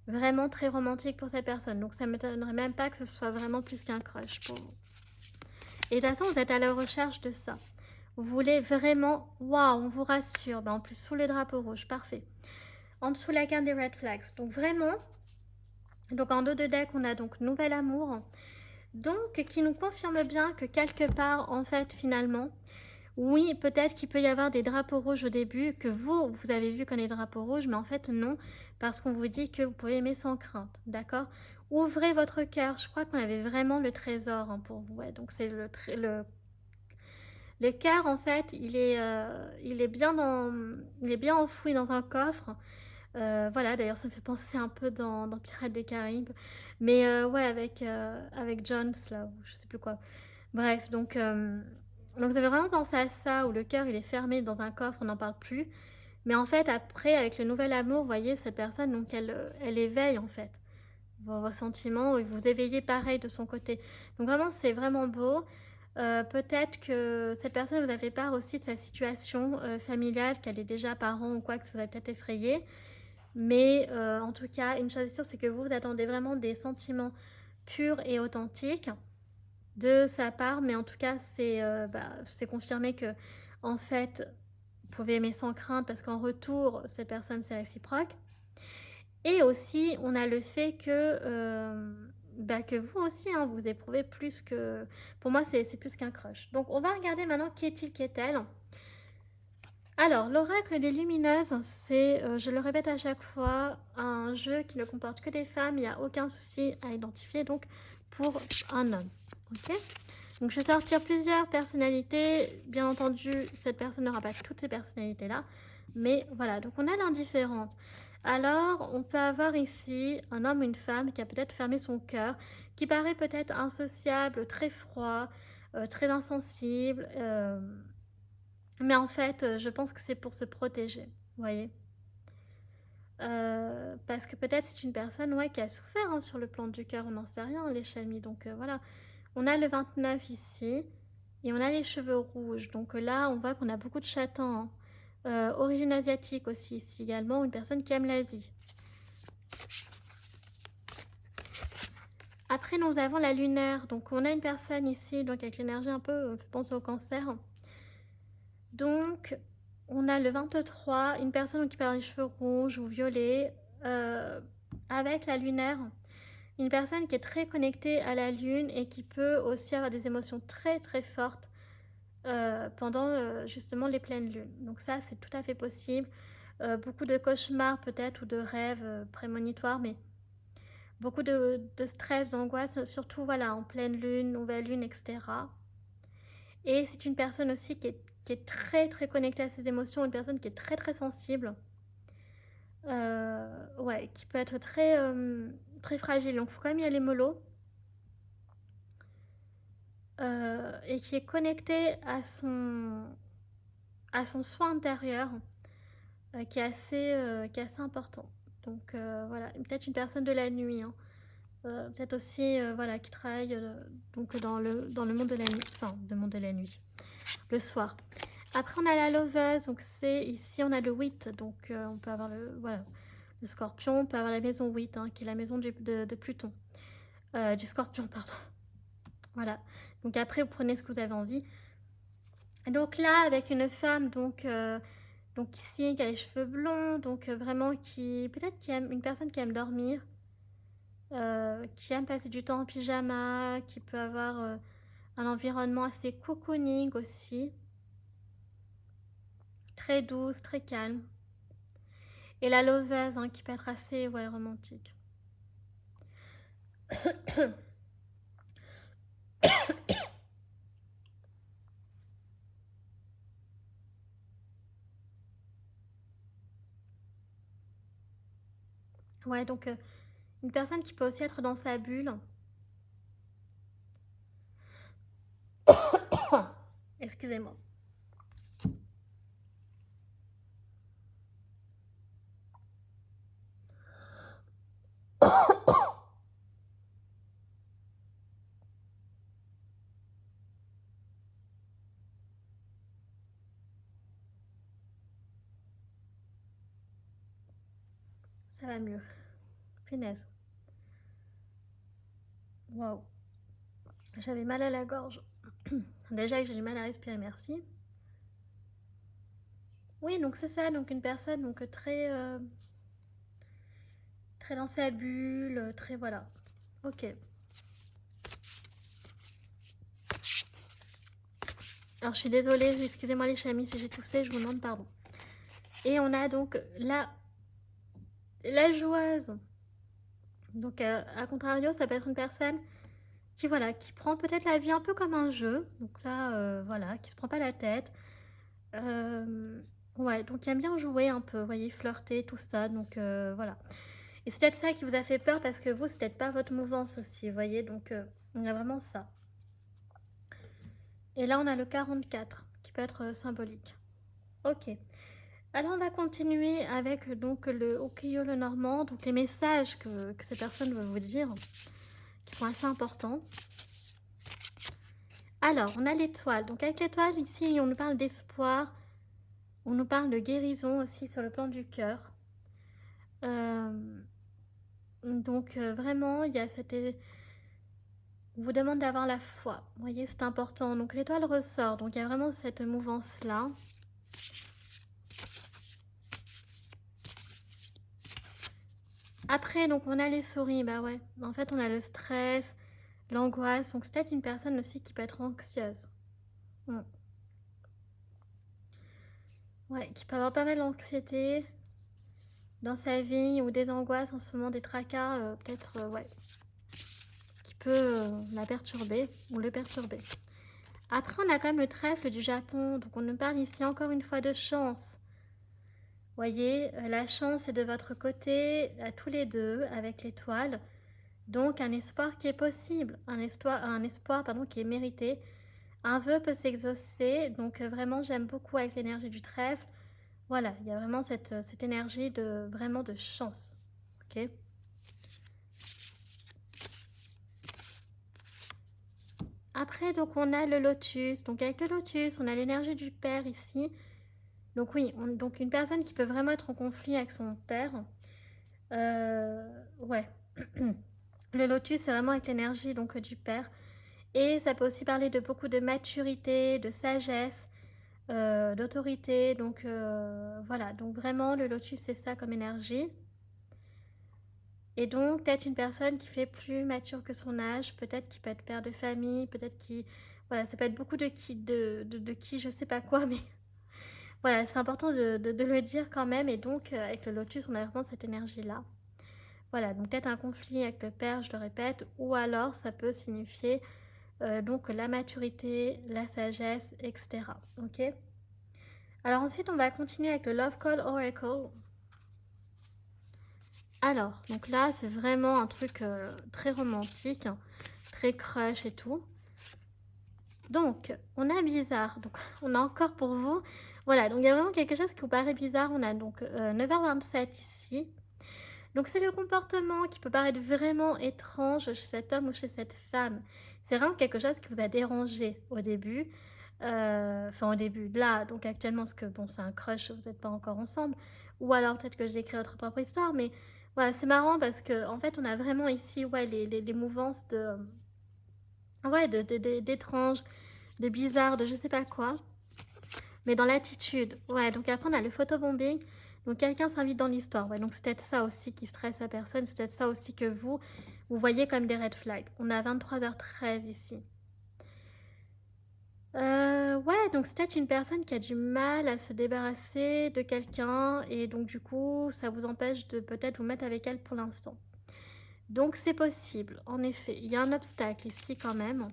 vraiment très romantiques pour cette personne. Donc ça ne m'étonnerait même pas que ce soit vraiment plus qu'un crush pour vous. Et de toute façon, vous êtes à la recherche de ça. Vous voulez vraiment, waouh, on vous rassure. En plus, sous le drapeau rouge, parfait. En dessous, la carte des red flags. Donc vraiment, donc en dos de deck, on a donc nouvel amour. Donc, qui nous confirme bien que quelque part, en fait, finalement, oui, peut-être qu'il peut y avoir des drapeaux rouges au début, que vous avez vu qu'on est drapeaux rouges, mais en fait, non, parce qu'on vous dit que vous pouvez aimer sans crainte, d'accord? Ouvrez votre cœur. Je crois qu'on avait vraiment le trésor pour vous. Ouais, donc, c'est le cœur, en fait, il est bien enfoui dans un coffre. Voilà, d'ailleurs, ça me fait penser un peu dans Pirates des Caraïbes. Mais ouais, avec Jones, là, ou je sais plus quoi. Bref, donc vous avez vraiment pensé à ça, où le cœur, il est fermé dans un coffre, on n'en parle plus. Mais en fait, après, avec le nouvel amour, vous voyez, cette personne, donc elle éveille, en fait, vos sentiments, et vous éveillez pareil de son côté. Donc vraiment, c'est vraiment beau. Peut-être que cette personne vous a fait part aussi de sa situation familiale, qu'elle est déjà parent ou quoi, que ça vous a peut-être effrayé. Mais en tout cas, une chose est sûre, c'est que vous attendez vraiment des sentiments purs et authentiques de sa part. Mais en tout cas, c'est confirmé que, en fait, vous pouvez aimer sans crainte parce qu'en retour, cette personne, c'est réciproque. Et aussi, on a le fait que vous aussi, hein, vous éprouvez plus que... Pour moi, c'est plus qu'un crush. Donc, on va regarder maintenant qui est-il, qui est-elle. Alors, l'oracle des lumineuses, c'est, je le répète à chaque fois, un jeu qui ne comporte que des femmes. Il n'y a aucun souci à identifier donc pour un homme. Ok? Donc, je vais sortir plusieurs personnalités. Bien entendu, cette personne n'aura pas toutes ces personnalités-là. Mais voilà, donc on a l'indifférente. Alors, on peut avoir ici un homme ou une femme qui a peut-être fermé son cœur, qui paraît peut-être insociable, très froid, très insensible. Mais en fait, je pense que c'est pour se protéger, vous voyez. Parce que peut-être c'est une personne ouais, qui a souffert hein, sur le plan du cœur, on n'en sait rien, les chamis. Donc voilà, on a le 29 ici, et on a les cheveux rouges. Donc là, on voit qu'on a beaucoup de châtains. Hein. Origine asiatique aussi ici également, une personne qui aime l'Asie. Après, nous avons la lunaire. Donc on a une personne ici, donc avec l'énergie un peu, je pense au cancer. Donc, on a le 23, une personne qui perd les cheveux rouges ou violets, avec la lunaire. Une personne qui est très connectée à la lune et qui peut aussi avoir des émotions très très fortes pendant justement les pleines lunes. Donc ça, c'est tout à fait possible. Beaucoup de cauchemars peut-être ou de rêves prémonitoires, mais beaucoup de stress, d'angoisse, surtout voilà, en pleine lune, nouvelle lune, etc. Et c'est une personne aussi qui est très très connectée à ses émotions, une personne qui est très très sensible, ouais, qui peut être très, très fragile. Donc il faut quand même y aller mollo. Et qui est connectée à son soin intérieur, qui est assez important. Donc voilà, peut-être une personne de la nuit. Hein. Peut-être aussi voilà, qui travaille donc dans le monde de la nuit. Enfin, le monde de la nuit. Le soir. Après, on a la loveuse, donc c'est ici, on a le 8, donc on peut avoir le scorpion, on peut avoir la maison 8, hein, qui est la maison de Pluton. Du scorpion, pardon. Voilà. Donc après, vous prenez ce que vous avez envie. Et donc là, avec une femme, donc ici, qui a les cheveux blonds, donc vraiment peut-être qui aime, une personne qui aime dormir. qui aime passer du temps en pyjama, qui peut avoir un environnement assez cocooning aussi, très douce, très calme. Et la loveuse, hein, qui peut être assez romantique. Ouais, donc une personne qui peut aussi être dans sa bulle. Excusez-moi. Ça va mieux. Punaise. Waouh. J'avais mal à la gorge. Déjà que j'ai du mal à respirer, merci. Oui, donc c'est ça, donc une personne donc très dans sa bulle, très voilà. Ok. Alors je suis désolée, excusez-moi les chamis si j'ai toussé, je vous demande pardon. Et on a donc la joueuse. Donc à contrario, ça peut être une personne qui voilà, qui prend peut-être la vie un peu comme un jeu. Donc là, voilà, qui se prend pas la tête. Ouais, donc qui aime bien jouer un peu, vous voyez, flirter, tout ça. Donc voilà. Et c'est peut-être ça qui vous a fait peur parce que vous, c'est peut-être pas votre mouvance aussi, vous voyez. Donc on a vraiment ça. Et là, on a le 44 qui peut être symbolique. Ok. Alors on va continuer avec donc le Okiyo le Normand, donc les messages que ces personnes veulent vous dire, qui sont assez importants. Alors, on a l'étoile. Donc avec l'étoile, ici, on nous parle d'espoir, on nous parle de guérison aussi sur le plan du cœur. Donc vraiment, il y a cette... On vous demande d'avoir la foi. Vous voyez, c'est important. Donc l'étoile ressort. Donc il y a vraiment cette mouvance-là. Après, donc on a les souris. Bah ouais. En fait, on a le stress, l'angoisse. Donc c'est peut-être une personne aussi qui peut être anxieuse. Ouais, qui peut avoir pas mal d'anxiété dans sa vie ou des angoisses en ce moment, des tracas, peut-être, ouais, qui peut la perturber ou le perturber. Après, on a quand même le trèfle du Japon, donc on nous parle ici encore une fois de chance. Voyez, la chance est de votre côté, à tous les deux, avec l'étoile. Donc un espoir qui est possible, un espoir pardon, qui est mérité. Un vœu peut s'exaucer, donc vraiment j'aime beaucoup avec l'énergie du trèfle. Voilà, il y a vraiment cette énergie de vraiment de chance. Ok. Après, donc on a le lotus. Donc avec le lotus, on a l'énergie du père ici. Donc oui, donc une personne qui peut vraiment être en conflit avec son père. Ouais. Le lotus, c'est vraiment avec l'énergie donc du père. Et ça peut aussi parler de beaucoup de maturité, de sagesse, d'autorité. Donc voilà, donc vraiment le lotus, c'est ça comme énergie. Et donc, peut-être une personne qui fait plus mature que son âge, peut-être qui peut être père de famille, peut-être qui... Voilà, ça peut être beaucoup de qui, je sais pas quoi, mais voilà, c'est important de le dire quand même. Et donc, avec le lotus, on a vraiment cette énergie-là. Voilà, donc peut-être un conflit avec le père, je le répète, ou alors ça peut signifier donc la maturité, la sagesse, etc. Ok. Alors ensuite, on va continuer avec le Love Call Oracle. Alors, donc là, c'est vraiment un truc très romantique, très crush et tout. Donc, on a bizarre. Donc, on a encore pour vous. Voilà, donc il y a vraiment quelque chose qui vous paraît bizarre. On a donc 9h27 ici. Donc, c'est le comportement qui peut paraître vraiment étrange chez cet homme ou chez cette femme. C'est vraiment quelque chose qui vous a dérangé au début. Enfin, au début, là, donc actuellement, parce que bon, c'est un crush, vous n'êtes pas encore ensemble. Ou alors, peut-être que j'ai écrit votre propre histoire, mais voilà, c'est marrant parce que en fait, on a vraiment ici ouais, les mouvances de. Ouais, d'étrange, de bizarre, de je sais pas quoi. Mais dans l'attitude. Ouais, donc après, on a le photobombing. Donc quelqu'un s'invite dans l'histoire. Ouais, donc c'est peut-être ça aussi qui stresse la personne. C'est peut-être ça aussi que vous voyez comme des red flags. On a 23h13 ici. Ouais, donc c'est peut-être une personne qui a du mal à se débarrasser de quelqu'un et donc du coup, ça vous empêche de peut-être vous mettre avec elle pour l'instant. Donc c'est possible, en effet. Il y a un obstacle ici quand même.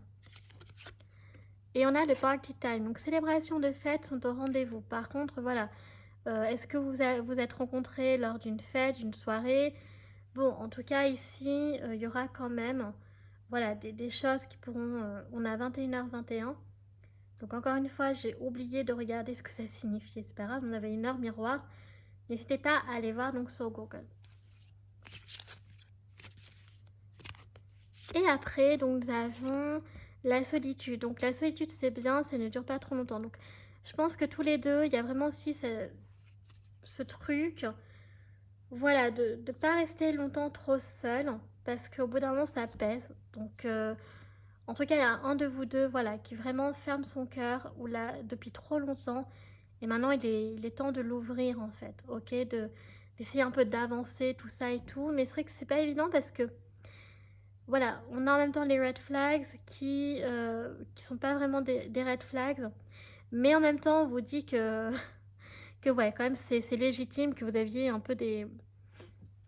Et on a le party time. Donc célébrations de fête sont au rendez-vous. Par contre, voilà, est-ce que vous êtes rencontrés lors d'une fête, d'une soirée? Bon, en tout cas ici, il y aura quand même, voilà, des choses qui pourront... on a 21h21. Donc encore une fois, j'ai oublié de regarder ce que ça signifiait. C'est pas grave, on avait une heure miroir. N'hésitez pas à aller voir donc sur Google. Et après, donc nous avons la solitude. Donc la solitude, c'est bien, ça ne dure pas trop longtemps. Donc je pense que tous les deux, il y a vraiment aussi ce truc, voilà, de ne pas rester longtemps trop seul, parce qu'au bout d'un moment, ça pèse. Donc en tout cas, il y a un de vous deux, voilà, qui vraiment ferme son cœur, ou là, depuis trop longtemps. Et maintenant, il est temps de l'ouvrir, en fait, ok, d'essayer un peu d'avancer, tout ça et tout. Mais c'est vrai que c'est pas évident parce que, voilà, on a en même temps les red flags qui sont pas vraiment des red flags. Mais en même temps, on vous dit que ouais, quand même, c'est légitime que vous aviez un peu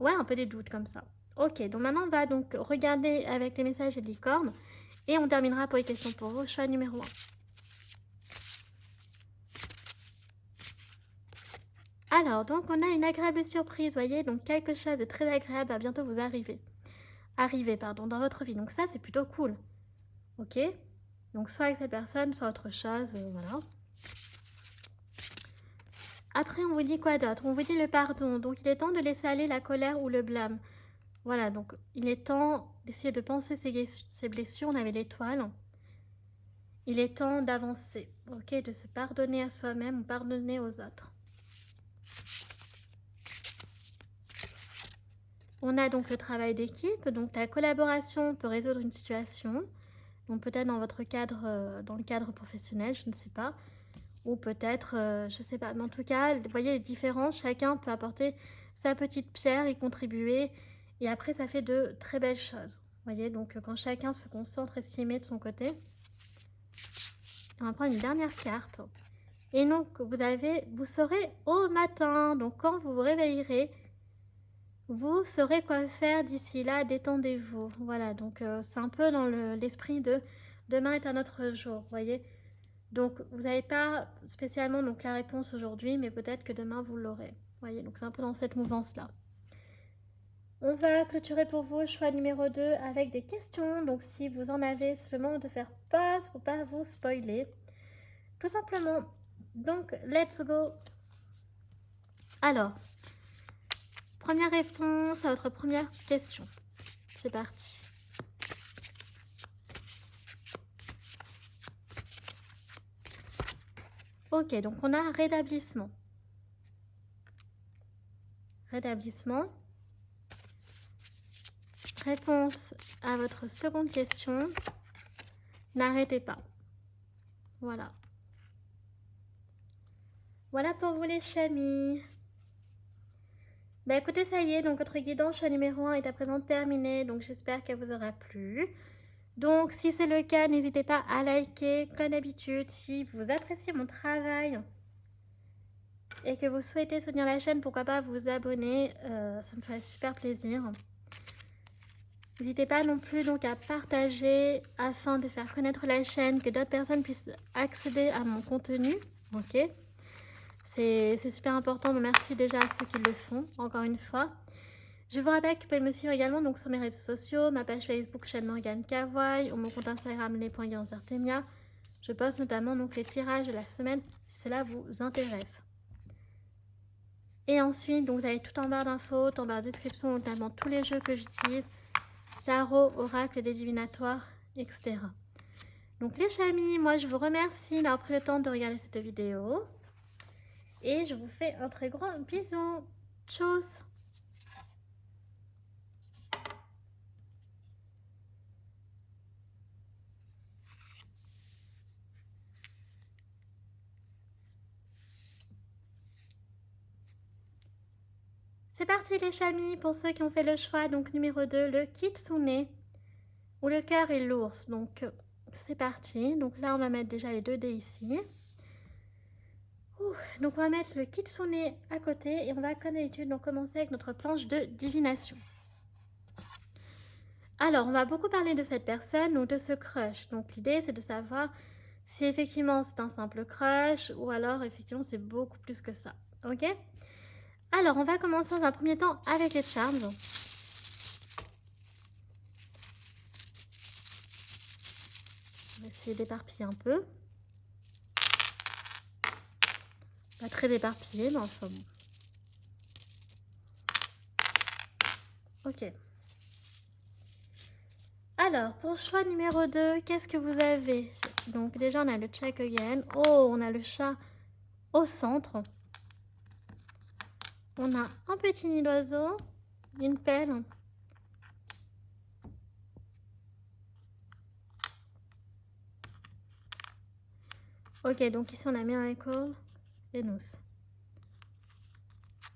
ouais, un peu des doutes comme ça. Ok, donc maintenant, on va donc regarder avec les messages et les licornes. Et on terminera pour les questions pour vous. Choix numéro 1. Alors, donc on a une agréable surprise, voyez, donc quelque chose de très agréable va bientôt vous arriver, pardon, dans votre vie. Donc ça, c'est plutôt cool. Ok? Donc soit avec cette personne, soit autre chose, voilà. Après, on vous dit quoi d'autre? On vous dit le pardon. Donc il est temps de laisser aller la colère ou le blâme. Voilà, donc il est temps d'essayer de penser ses blessures. On avait l'étoile. Il est temps d'avancer, ok? De se pardonner à soi-même ou pardonner aux autres. On a donc le travail d'équipe, donc la collaboration peut résoudre une situation, donc peut-être dans votre cadre, dans le cadre professionnel, je ne sais pas, ou peut-être, je ne sais pas, mais en tout cas, vous voyez les différences, chacun peut apporter sa petite pierre et contribuer, et après ça fait de très belles choses, vous voyez, donc quand chacun se concentre et s'y met de son côté. On va prendre une dernière carte, et donc vous saurez au matin, donc quand vous vous réveillerez, vous saurez quoi faire d'ici là, détendez-vous. Voilà, donc c'est un peu dans l'esprit de demain est un autre jour, vous voyez. Donc vous n'avez pas spécialement donc, la réponse aujourd'hui, mais peut-être que demain vous l'aurez. Vous voyez, donc c'est un peu dans cette mouvance-là. On va clôturer pour vous choix numéro 2 avec des questions. Donc si vous en avez, c'est le moment de faire pause pour pas vous spoiler. Tout simplement. Donc, let's go. Alors, première réponse à votre première question. C'est parti. Ok, donc on a rétablissement. Rétablissement. Réponse à votre seconde question. N'arrêtez pas. Voilà. Voilà pour vous les chamis. Bah écoutez, ça y est, donc votre guidance choix numéro 1 est à présent terminée, donc j'espère qu'elle vous aura plu. Donc si c'est le cas, n'hésitez pas à liker, comme d'habitude, si vous appréciez mon travail et que vous souhaitez soutenir la chaîne, pourquoi pas vous abonner, ça me ferait super plaisir. N'hésitez pas non plus donc à partager afin de faire connaître la chaîne, que d'autres personnes puissent accéder à mon contenu, ok? C'est super important, donc merci déjà à ceux qui le font, encore une fois. Je vous rappelle que vous pouvez me suivre également donc, sur mes réseaux sociaux, ma page Facebook chaîne Morgane Cavoy ou mon compte Instagram les.guanzartemia. Je poste notamment donc les tirages de la semaine si cela vous intéresse. Et ensuite, donc, vous avez tout en barre d'infos, tout en barre de description, notamment tous les jeux que j'utilise, tarot, oracle, des divinatoires, etc. Donc les chamis, moi je vous remercie d'avoir pris le temps de regarder cette vidéo. Et je vous fais un très grand bisou. Tchuss! C'est parti les chamis pour ceux qui ont fait le choix. Donc numéro 2, le kitsune ou le cœur et l'ours. Donc c'est parti. Donc là on va mettre déjà les 2 dés ici. Donc on va mettre le kitsune à côté et on va comme d'habitude donc commencer avec notre planche de divination. Alors on va beaucoup parler de cette personne ou de ce crush. Donc l'idée c'est de savoir si effectivement c'est un simple crush ou alors effectivement c'est beaucoup plus que ça. Ok? Alors on va commencer dans un premier temps avec les charms. On va essayer d'éparpiller un peu. Pas très éparpillé, mais enfin bon. Ok. Alors, pour choix numéro 2, qu'est-ce que vous avez? Donc déjà, on a le check again. Oh, on a le chat au centre. On a un petit nid d'oiseau, une pelle. Ok, donc ici, on a Miracle et nous.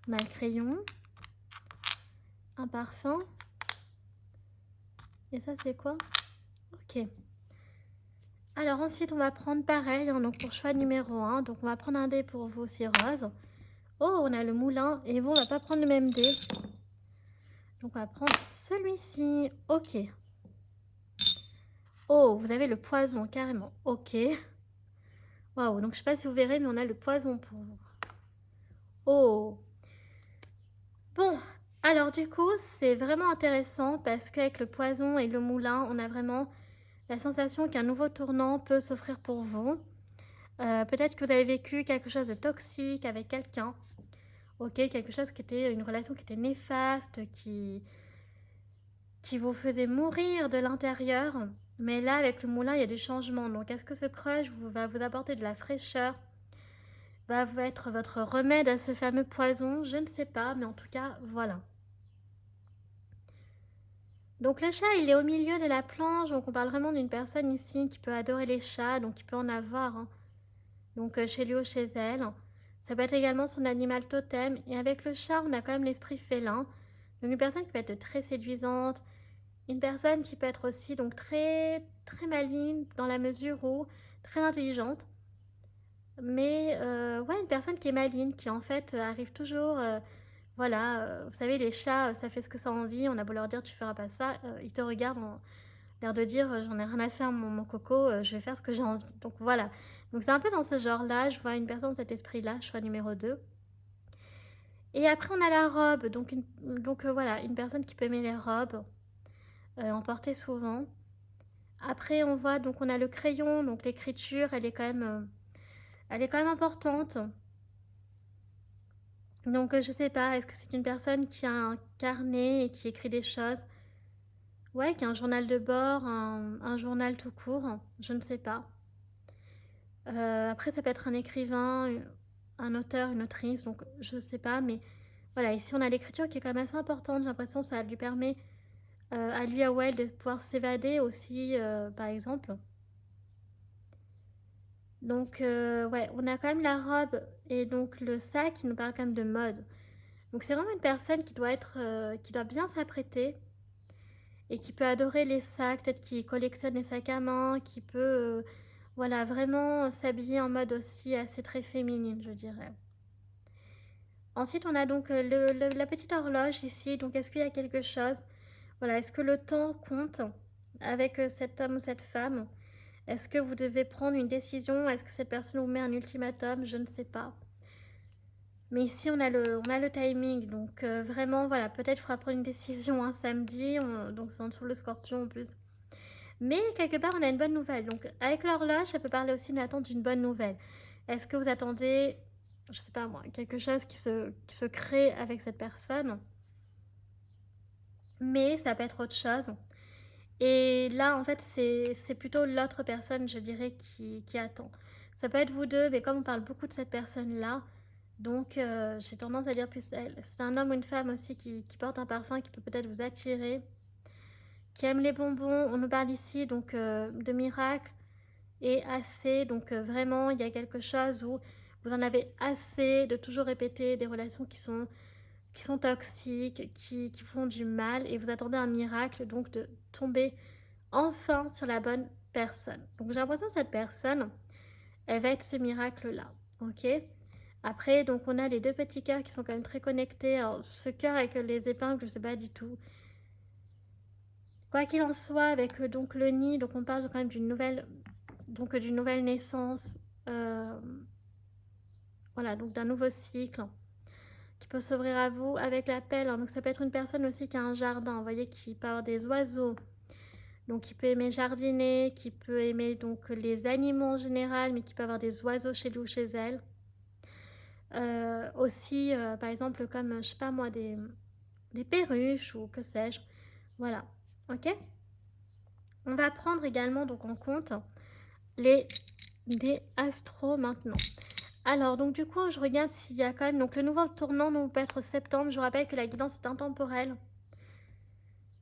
On a le crayon, un parfum. Et ça, c'est quoi? Ok. Alors ensuite, on va prendre pareil, hein, donc pour choix numéro 1. Donc on va prendre un dé pour vous aussi rose. Oh, on a le moulin. Et vous, on va pas prendre le même dé. Donc on va prendre celui-ci. Ok. Oh, vous avez le poison, carrément. Ok. Waouh, donc je sais pas si vous verrez, mais on a le poison pour vous. Oh. Bon, alors du coup, c'est vraiment intéressant parce qu'avec le poison et le moulin, on a vraiment la sensation qu'un nouveau tournant peut s'offrir pour vous. Peut-être que vous avez vécu quelque chose de toxique avec quelqu'un. Ok, quelque chose qui était une relation qui était néfaste, qui vous faisait mourir de l'intérieur. Mais là, avec le moulin, il y a des changements. Donc, est-ce que ce crush va vous apporter de la fraîcheur? Va être votre remède à ce fameux poison? Je ne sais pas, mais en tout cas, voilà. Donc, le chat, il est au milieu de la planche. Donc, on parle vraiment d'une personne ici qui peut adorer les chats, donc qui peut en avoir. Hein. Donc, chez lui ou chez elle. Ça peut être également son animal totem. Et avec le chat, on a quand même l'esprit félin. Donc, une personne qui peut être très séduisante. Une personne qui peut être aussi donc très, très maligne dans la mesure où très intelligente. Mais ouais, une personne qui est maligne, qui en fait arrive toujours, voilà, vous savez, les chats, ça fait ce que ça a envie, on a beau leur dire tu feras pas ça, ils te regardent en l'air de dire j'en ai rien à faire, mon coco, je vais faire ce que j'ai envie. Donc voilà. Donc c'est un peu dans ce genre-là, je vois une personne de cet esprit-là, choix numéro 2. Et après, on a la robe, donc voilà, une personne qui peut aimer les robes, en porter souvent. Après, on voit, donc on a le crayon, donc l'écriture, elle est quand même importante. Donc, je sais pas, est-ce que c'est une personne qui a un carnet et qui écrit des choses? Ouais, qui a un journal de bord, un journal tout court, je ne sais pas. Après, ça peut être un écrivain, un auteur, une autrice, donc je ne sais pas, mais voilà, ici on a l'écriture qui est quand même assez importante, j'ai l'impression que ça lui permet à lui, à elle, de pouvoir s'évader aussi, par exemple. Donc, ouais, on a quand même la robe et donc le sac qui nous parle quand même de mode. Donc, c'est vraiment une personne qui doit être, qui doit bien s'apprêter et qui peut adorer les sacs, peut-être qui collectionne les sacs à main, qui peut, voilà, vraiment s'habiller en mode aussi assez très féminine, je dirais. Ensuite, on a donc la petite horloge ici. Donc, est-ce qu'il y a quelque chose? Voilà, est-ce que le temps compte avec cet homme ou cette femme? Est-ce que vous devez prendre une décision? Est-ce que cette personne vous met un ultimatum? Je ne sais pas. Mais ici, on a le timing. Donc, vraiment, voilà, peut-être il faudra prendre une décision un samedi. Donc, c'est en dessous le scorpion en plus. Mais quelque part, on a une bonne nouvelle. Donc, avec l'horloge, ça peut parler aussi de l'attente d'une bonne nouvelle. Est-ce que vous attendez, je sais pas moi, quelque chose qui se crée avec cette personne? Mais ça peut être autre chose. Et là, en fait, c'est plutôt l'autre personne, je dirais, qui attend. Ça peut être vous deux, mais comme on parle beaucoup de cette personne-là, donc j'ai tendance à dire plus elle. C'est un homme ou une femme aussi qui porte un parfum qui peut peut-être vous attirer, qui aime les bonbons. On nous parle ici donc de miracle et assez. Donc vraiment, il y a quelque chose où vous en avez assez de toujours répéter des relations qui sont qui sont toxiques, qui font du mal, et vous attendez un miracle, donc de tomber enfin sur la bonne personne. Donc j'ai l'impression que cette personne, elle va être ce miracle-là, ok? Après, donc on a les deux petits cœurs qui sont quand même très connectés. Alors, ce cœur avec les épingles, je sais pas du tout. Quoi qu'il en soit, avec donc le nid, donc on parle quand même d'une nouvelle naissance. Voilà, donc d'un nouveau cycle qui peut s'ouvrir à vous avec la pelle, hein. Donc ça peut être une personne aussi qui a un jardin, vous voyez, qui peut avoir des oiseaux, donc qui peut aimer jardiner, qui peut aimer donc les animaux en général, mais qui peut avoir des oiseaux chez lui ou chez elle. Aussi, par exemple, comme, je sais pas moi, des perruches ou que sais-je. Voilà, ok. On va prendre également donc en compte les dés astro maintenant. Alors, donc du coup, je regarde s'il y a quand même... Donc le nouveau tournant nous peut être septembre. Je vous rappelle que la guidance est intemporelle.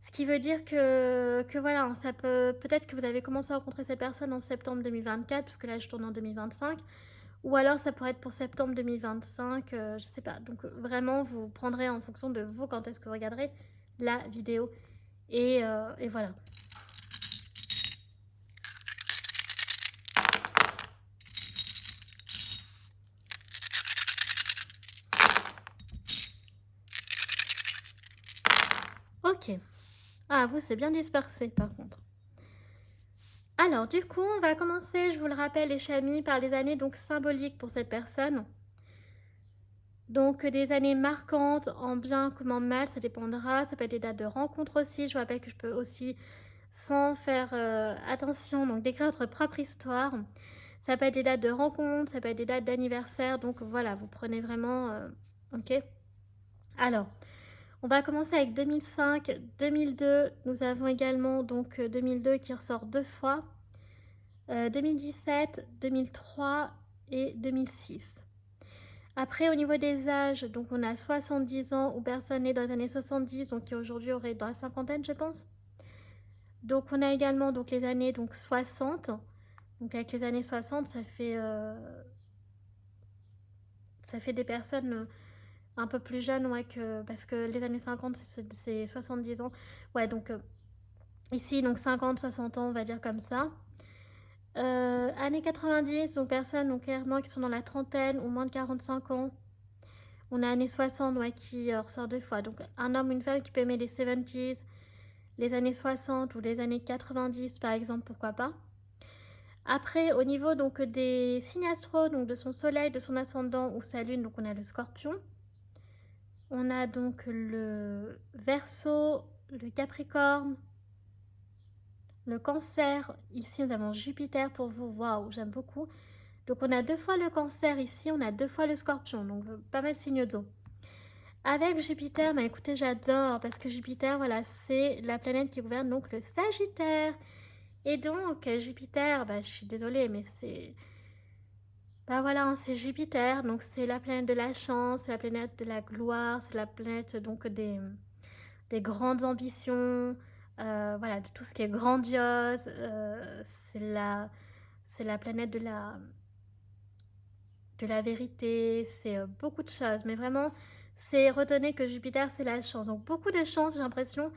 Ce qui veut dire que voilà, ça peut-être que vous avez commencé à rencontrer cette personne en septembre 2024, puisque là je tourne en 2025. Ou alors ça pourrait être pour septembre 2025, je sais pas. Donc vraiment, vous prendrez en fonction de vous quand est-ce que vous regarderez la vidéo. Et voilà. Ok. Ah, vous, c'est bien dispersé par contre. Alors, du coup, on va commencer, je vous le rappelle, les chamis, par les années donc symboliques pour cette personne. Donc, des années marquantes, en bien comme en mal, ça dépendra. Ça peut être des dates de rencontre aussi. Je vous rappelle que je peux aussi, sans faire attention, donc décrire votre propre histoire. Ça peut être des dates de rencontre, ça peut être des dates d'anniversaire. Donc, voilà, vous prenez vraiment... ok. Alors, on va commencer avec 2005, 2002. Nous avons également donc 2002 qui ressort deux fois. 2017, 2003 et 2006. Après, au niveau des âges, donc on a 70 ans ou personne née dans les années 70, donc qui aujourd'hui aurait dans la cinquantaine, je pense. Donc on a également donc les années donc 60. Donc avec les années 60, ça fait des personnes un peu plus jeunes, ouais, parce que les années 50, c'est 70 ans. Ouais, donc ici, donc 50, 60 ans, on va dire comme ça. Années 90, donc personnes donc clairement qui sont dans la trentaine ou moins de 45 ans. On a années 60, ouais, qui ressort deux fois. Donc un homme ou une femme qui peut aimer les 70s, les années 60 ou les années 90 par exemple, pourquoi pas. Après, au niveau donc des signes astro, donc de son soleil, de son ascendant ou sa lune, donc on a le scorpion. On a donc le Verseau, le Capricorne, le Cancer. Ici, nous avons Jupiter pour vous. Waouh, j'aime beaucoup. Donc, on a deux fois le Cancer ici, on a deux fois le Scorpion. Donc, pas mal de signes d'eau. Avec Jupiter, bah écoutez, j'adore parce que Jupiter, voilà, c'est la planète qui gouverne donc le Sagittaire. Et donc, Jupiter, bah, je suis désolée, mais c'est... Bah voilà, hein, c'est Jupiter, donc c'est la planète de la chance, c'est la planète de la gloire, c'est la planète donc des grandes ambitions, voilà, de tout ce qui est grandiose. C'est la planète de la vérité, c'est beaucoup de choses. Mais vraiment, c'est retenez que Jupiter, c'est la chance. Donc beaucoup de chance, j'ai l'impression.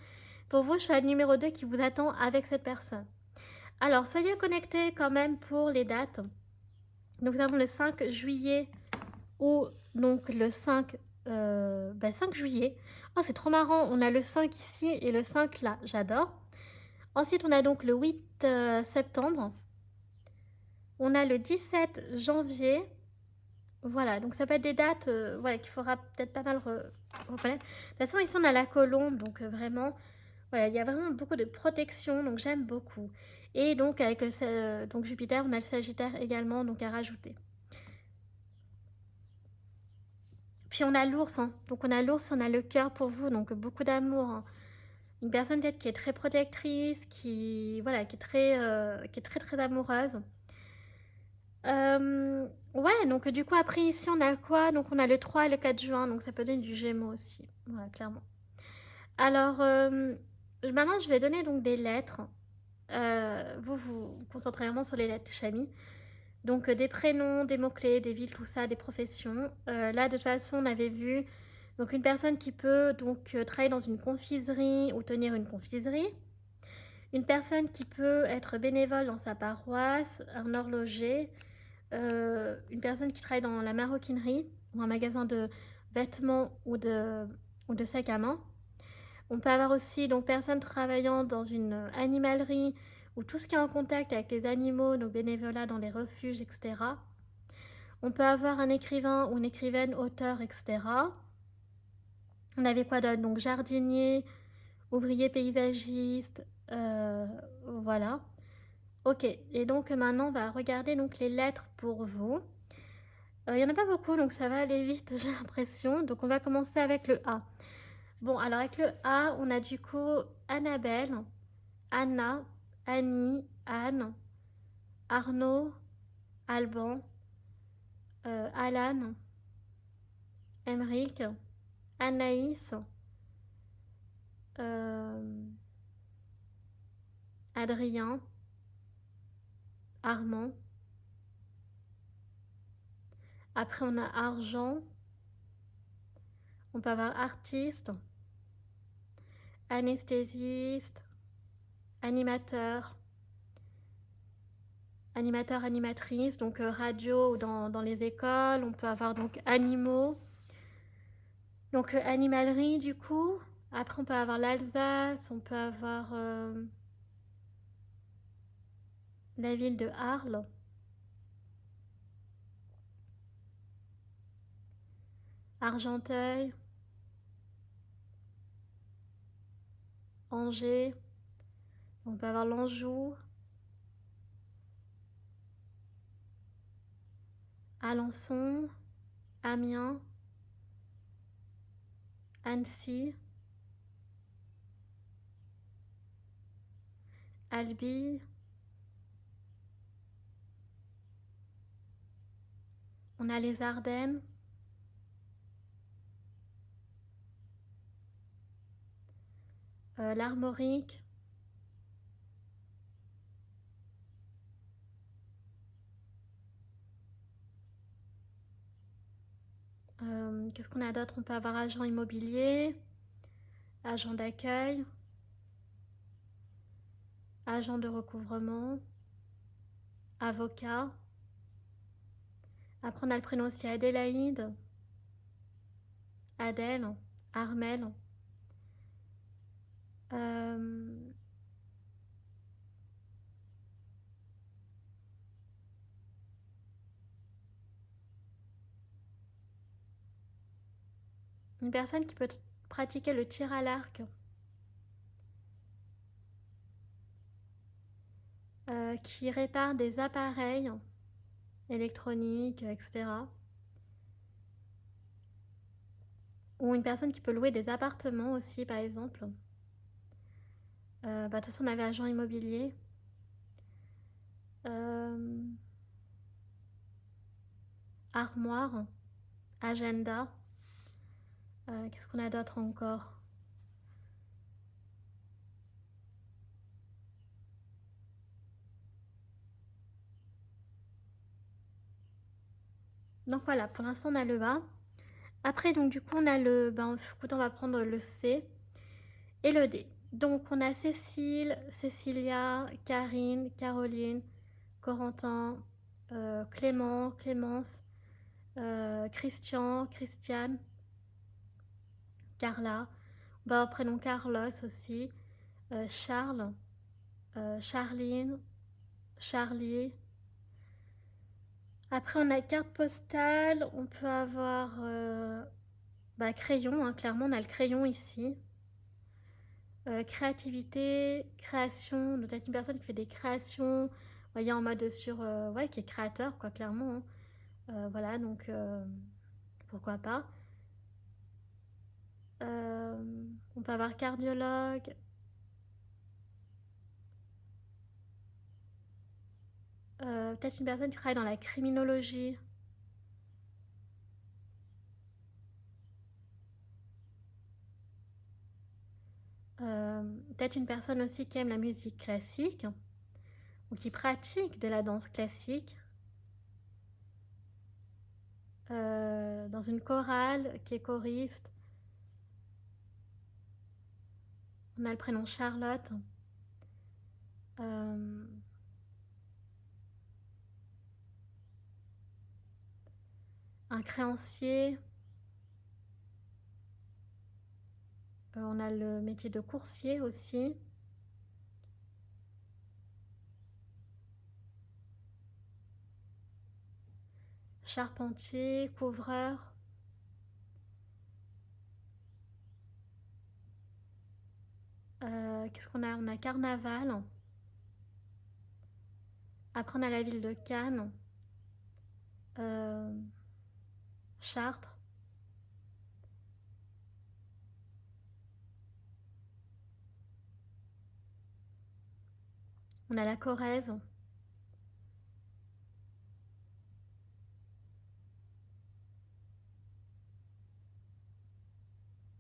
Pour vous, je suis la numéro 2 qui vous attend avec cette personne. Alors, soyez connectés quand même pour les dates. Donc, nous avons le 5 juillet ou donc le 5 juillet. Oh, c'est trop marrant. On a le 5 ici et le 5 là. J'adore. Ensuite, on a donc le 8 septembre. On a le 17 janvier. Voilà, donc ça peut être des dates voilà, qu'il faudra peut-être pas mal reconnaître. De toute façon, ici, on a la colombe, donc vraiment, voilà, il y a vraiment beaucoup de protection, donc j'aime beaucoup. Et donc, avec donc Jupiter, on a le Sagittaire également, donc à rajouter. Puis on a l'ours, hein. Donc on a l'ours, on a le cœur pour vous, donc beaucoup d'amour, hein. Une personne peut-être qui est très protectrice, voilà, qui est très très amoureuse. Ouais, donc du coup après ici on a quoi? Donc on a le 3 et le 4 juin, donc ça peut donner du Gémeaux aussi, voilà, clairement. Alors maintenant je vais donner donc des lettres. Vous vous concentrez vraiment sur les lettres Chami. Donc des prénoms, des mots-clés, des villes, tout ça, des professions. Là de toute façon on avait vu Donc une personne qui peut donc travailler dans une confiserie ou tenir une confiserie. Une personne qui peut être bénévole dans sa paroisse, un horloger, une personne qui travaille dans la maroquinerie ou un magasin de vêtements ou de sacs à main. On peut avoir aussi donc personnes travaillant dans une animalerie ou tout ce qui est en contact avec les animaux, donc bénévolat dans les refuges, etc. On peut avoir un écrivain ou une écrivaine, auteur, etc. On avait quoi d'autre? Donc jardinier, ouvrier paysagiste, voilà. Ok, et donc maintenant on va regarder donc les lettres pour vous. Il n'y en a pas beaucoup, donc ça va aller vite, j'ai l'impression. Donc on va commencer avec le A. Bon, alors avec le A, on a du coup Annabelle, Anna, Annie, Anne, Arnaud, Alban, Alan, Emeric, Anaïs, Adrien, Armand. Après, on a argent. On peut avoir artiste, anesthésiste, animateur, animatrice, donc radio ou dans les écoles. On peut avoir donc animaux. Donc animalerie du coup. Après, on peut avoir l'Alsace, on peut avoir la ville de Arles. Argenteuil, Angers, on peut avoir l'Anjou, Alençon, Amiens, Annecy, Albi, on a les Ardennes, l'Armorique, qu'est-ce qu'on a d'autre? On peut avoir agent immobilier, agent d'accueil, agent de recouvrement, avocat. Après, on a le prénom aussi Adélaïde, Adèle, Armel. Une personne qui peut pratiquer le tir à l'arc, qui répare des appareils électroniques, etc. Ou une personne qui peut louer des appartements aussi, par exemple. De toute façon, on avait agent immobilier. Armoire, agenda. Qu'est-ce qu'on a d'autre encore? Donc voilà, pour l'instant on a le A. Après, donc du coup, on a le... écoute, on va prendre le C et le D. Donc on a Cécile, Cécilia, Karine, Caroline, Corentin, Clément, Clémence, Christian, Christiane, Carla. On va avoir prénom Carlos aussi, Charles, Charline, Charlie. Après, on a carte postale, on peut avoir crayon, hein, clairement, on a le crayon ici. Créativité, création, peut-être une personne qui fait des créations, vous voyez, en mode sur, ouais, qui est créateur, quoi, clairement. Hein. Voilà, donc pourquoi pas. On peut avoir cardiologue. Peut-être une personne qui travaille dans la criminologie. Peut-être une personne aussi qui aime la musique classique ou qui pratique de la danse classique. Dans une chorale, qui est choriste. On a le prénom Charlotte. Un créancier. On a le métier de coursier aussi. Charpentier, couvreur. Qu'est-ce qu'on a? On a carnaval. Après, on a la ville de Cannes. Chartres. On a la Corrèze.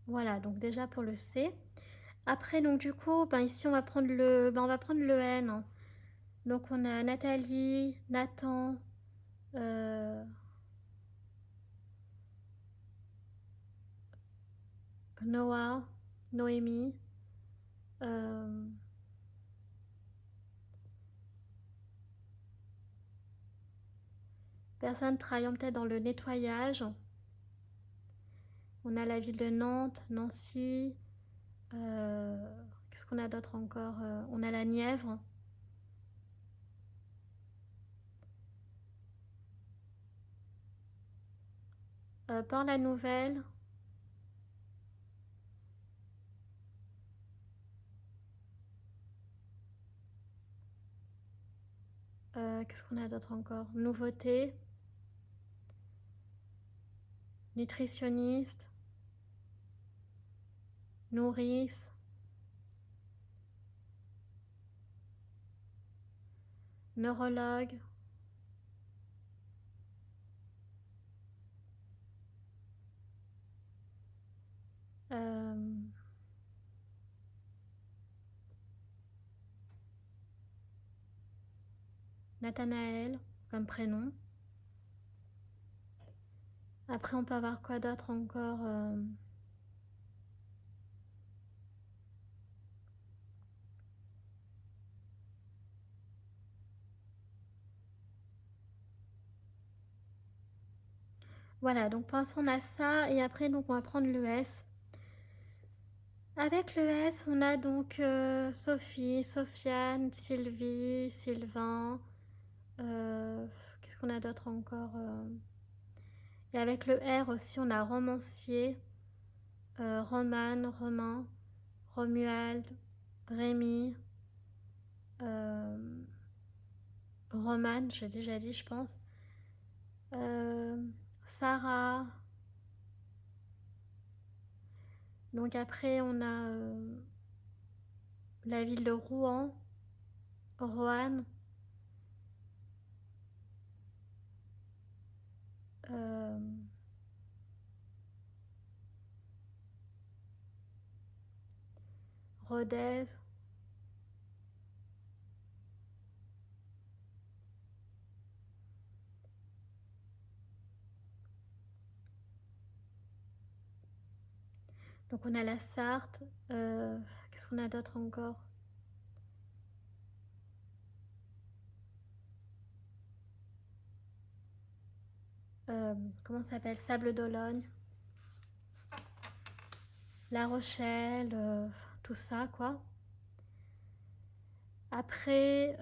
Voilà, donc déjà pour le C. Après, donc du coup, ben, ici on va prendre on va prendre le N. Donc on a Nathalie, Nathan, Noah, Noémie, personnes travaillant peut-être dans le nettoyage. On a la ville de Nantes, Nancy. Qu'est-ce qu'on a d'autre encore? On a la Nièvre. Port-la-Nouvelle. Qu'est-ce qu'on a d'autre encore? Nouveauté. Nutritionniste. Nourrice. Neurologue. Nathanaël comme prénom. Après, on peut avoir quoi d'autre encore? Voilà, donc pour l'instant on a ça et après donc on va prendre le S. Avec le S, on a donc Sophie, Sofiane, Sylvie, Sylvain. Qu'est-ce qu'on a d'autre encore? Et avec le R aussi, on a romancier, Romane, Romain, Romuald, Rémi, Romane, j'ai déjà dit, je pense. Sarah. Donc après, on a la ville de Rouen, Roanne. Rodez. Donc on a la Sarthe. Qu'est-ce qu'on a d'autre encore? Comment ça s'appelle? Sable d'Olonne. La Rochelle, tout ça quoi. Après,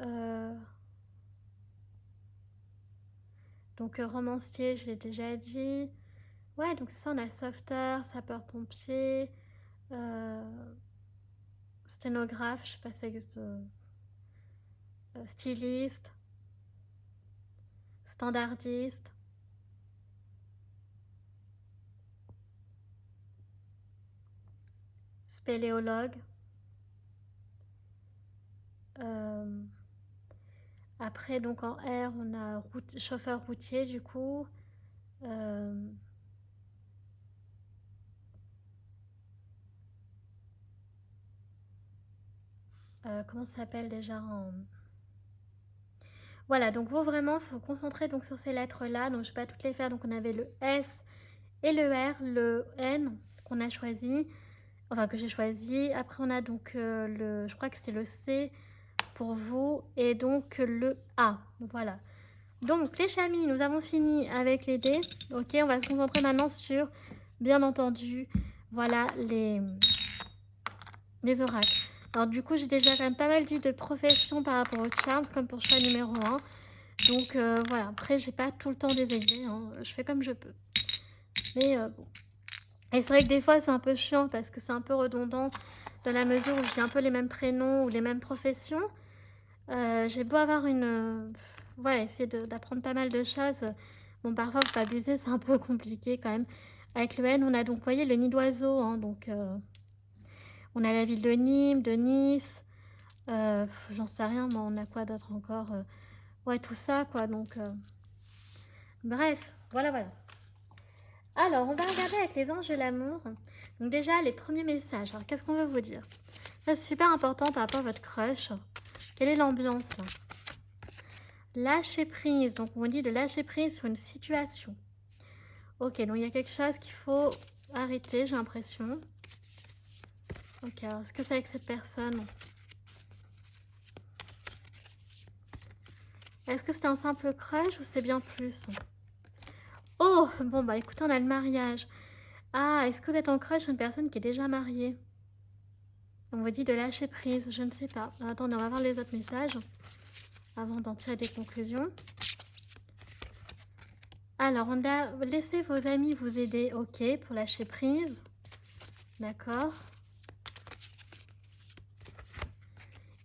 donc romancier, je l'ai déjà dit. Ouais, donc c'est ça, on a sauveteur, sapeur-pompier, sténographe, je sais pas si ça existe, styliste, standardiste, spéléologue. Après, donc en R, on a chauffeur routier du coup. Comment ça s'appelle déjà Voilà, donc vous vraiment, il faut concentrer donc sur ces lettres-là. Donc je ne vais pas toutes les faire. Donc on avait le S et le R, le N qu'on a choisi. enfin que j'ai choisi. Après, on a donc je crois que c'est le C pour vous et donc le A. Voilà. Donc, les chamis, nous avons fini avec les dés. Ok, on va se concentrer maintenant sur, bien entendu, voilà, les oracles. Alors, du coup, j'ai déjà quand même pas mal dit de professions par rapport aux charms, comme pour choix numéro 1. Donc, voilà. Après, j'ai pas tout le temps des idées. Hein. Je fais comme je peux. Mais bon. Et c'est vrai que des fois, c'est un peu chiant parce que c'est un peu redondant dans la mesure où j'ai un peu les mêmes prénoms ou les mêmes professions. J'ai beau avoir ouais, essayer d'apprendre pas mal de choses. Bon, parfois, faut pas abuser, c'est un peu compliqué quand même. Avec le N, on a donc, vous voyez, le nid d'oiseau. Hein, donc, on a la ville de Nîmes, de Nice. J'en sais rien, mais on a quoi d'autre encore ouais, tout ça, quoi. Donc, bref, voilà, voilà. Alors, on va regarder avec les anges de l'amour. Donc, déjà, les premiers messages. Alors, qu'est-ce qu'on veut vous dire? Ça, c'est super important par rapport à votre crush. Quelle est l'ambiance, là? Lâcher prise. Donc, on dit de lâcher prise sur une situation. Ok, donc il y a quelque chose qu'il faut arrêter, j'ai l'impression. Ok, alors est-ce que c'est avec cette personne? Est-ce que c'est un simple crush ou c'est bien plus? Oh, bon bah écoutez, on a le mariage. Ah, est-ce que vous êtes en crush sur une personne qui est déjà mariée? On vous dit de lâcher prise, je ne sais pas. Attendez, on va voir les autres messages avant d'en tirer des conclusions. Alors, on a laissé vos amis vous aider, ok, pour lâcher prise. D'accord.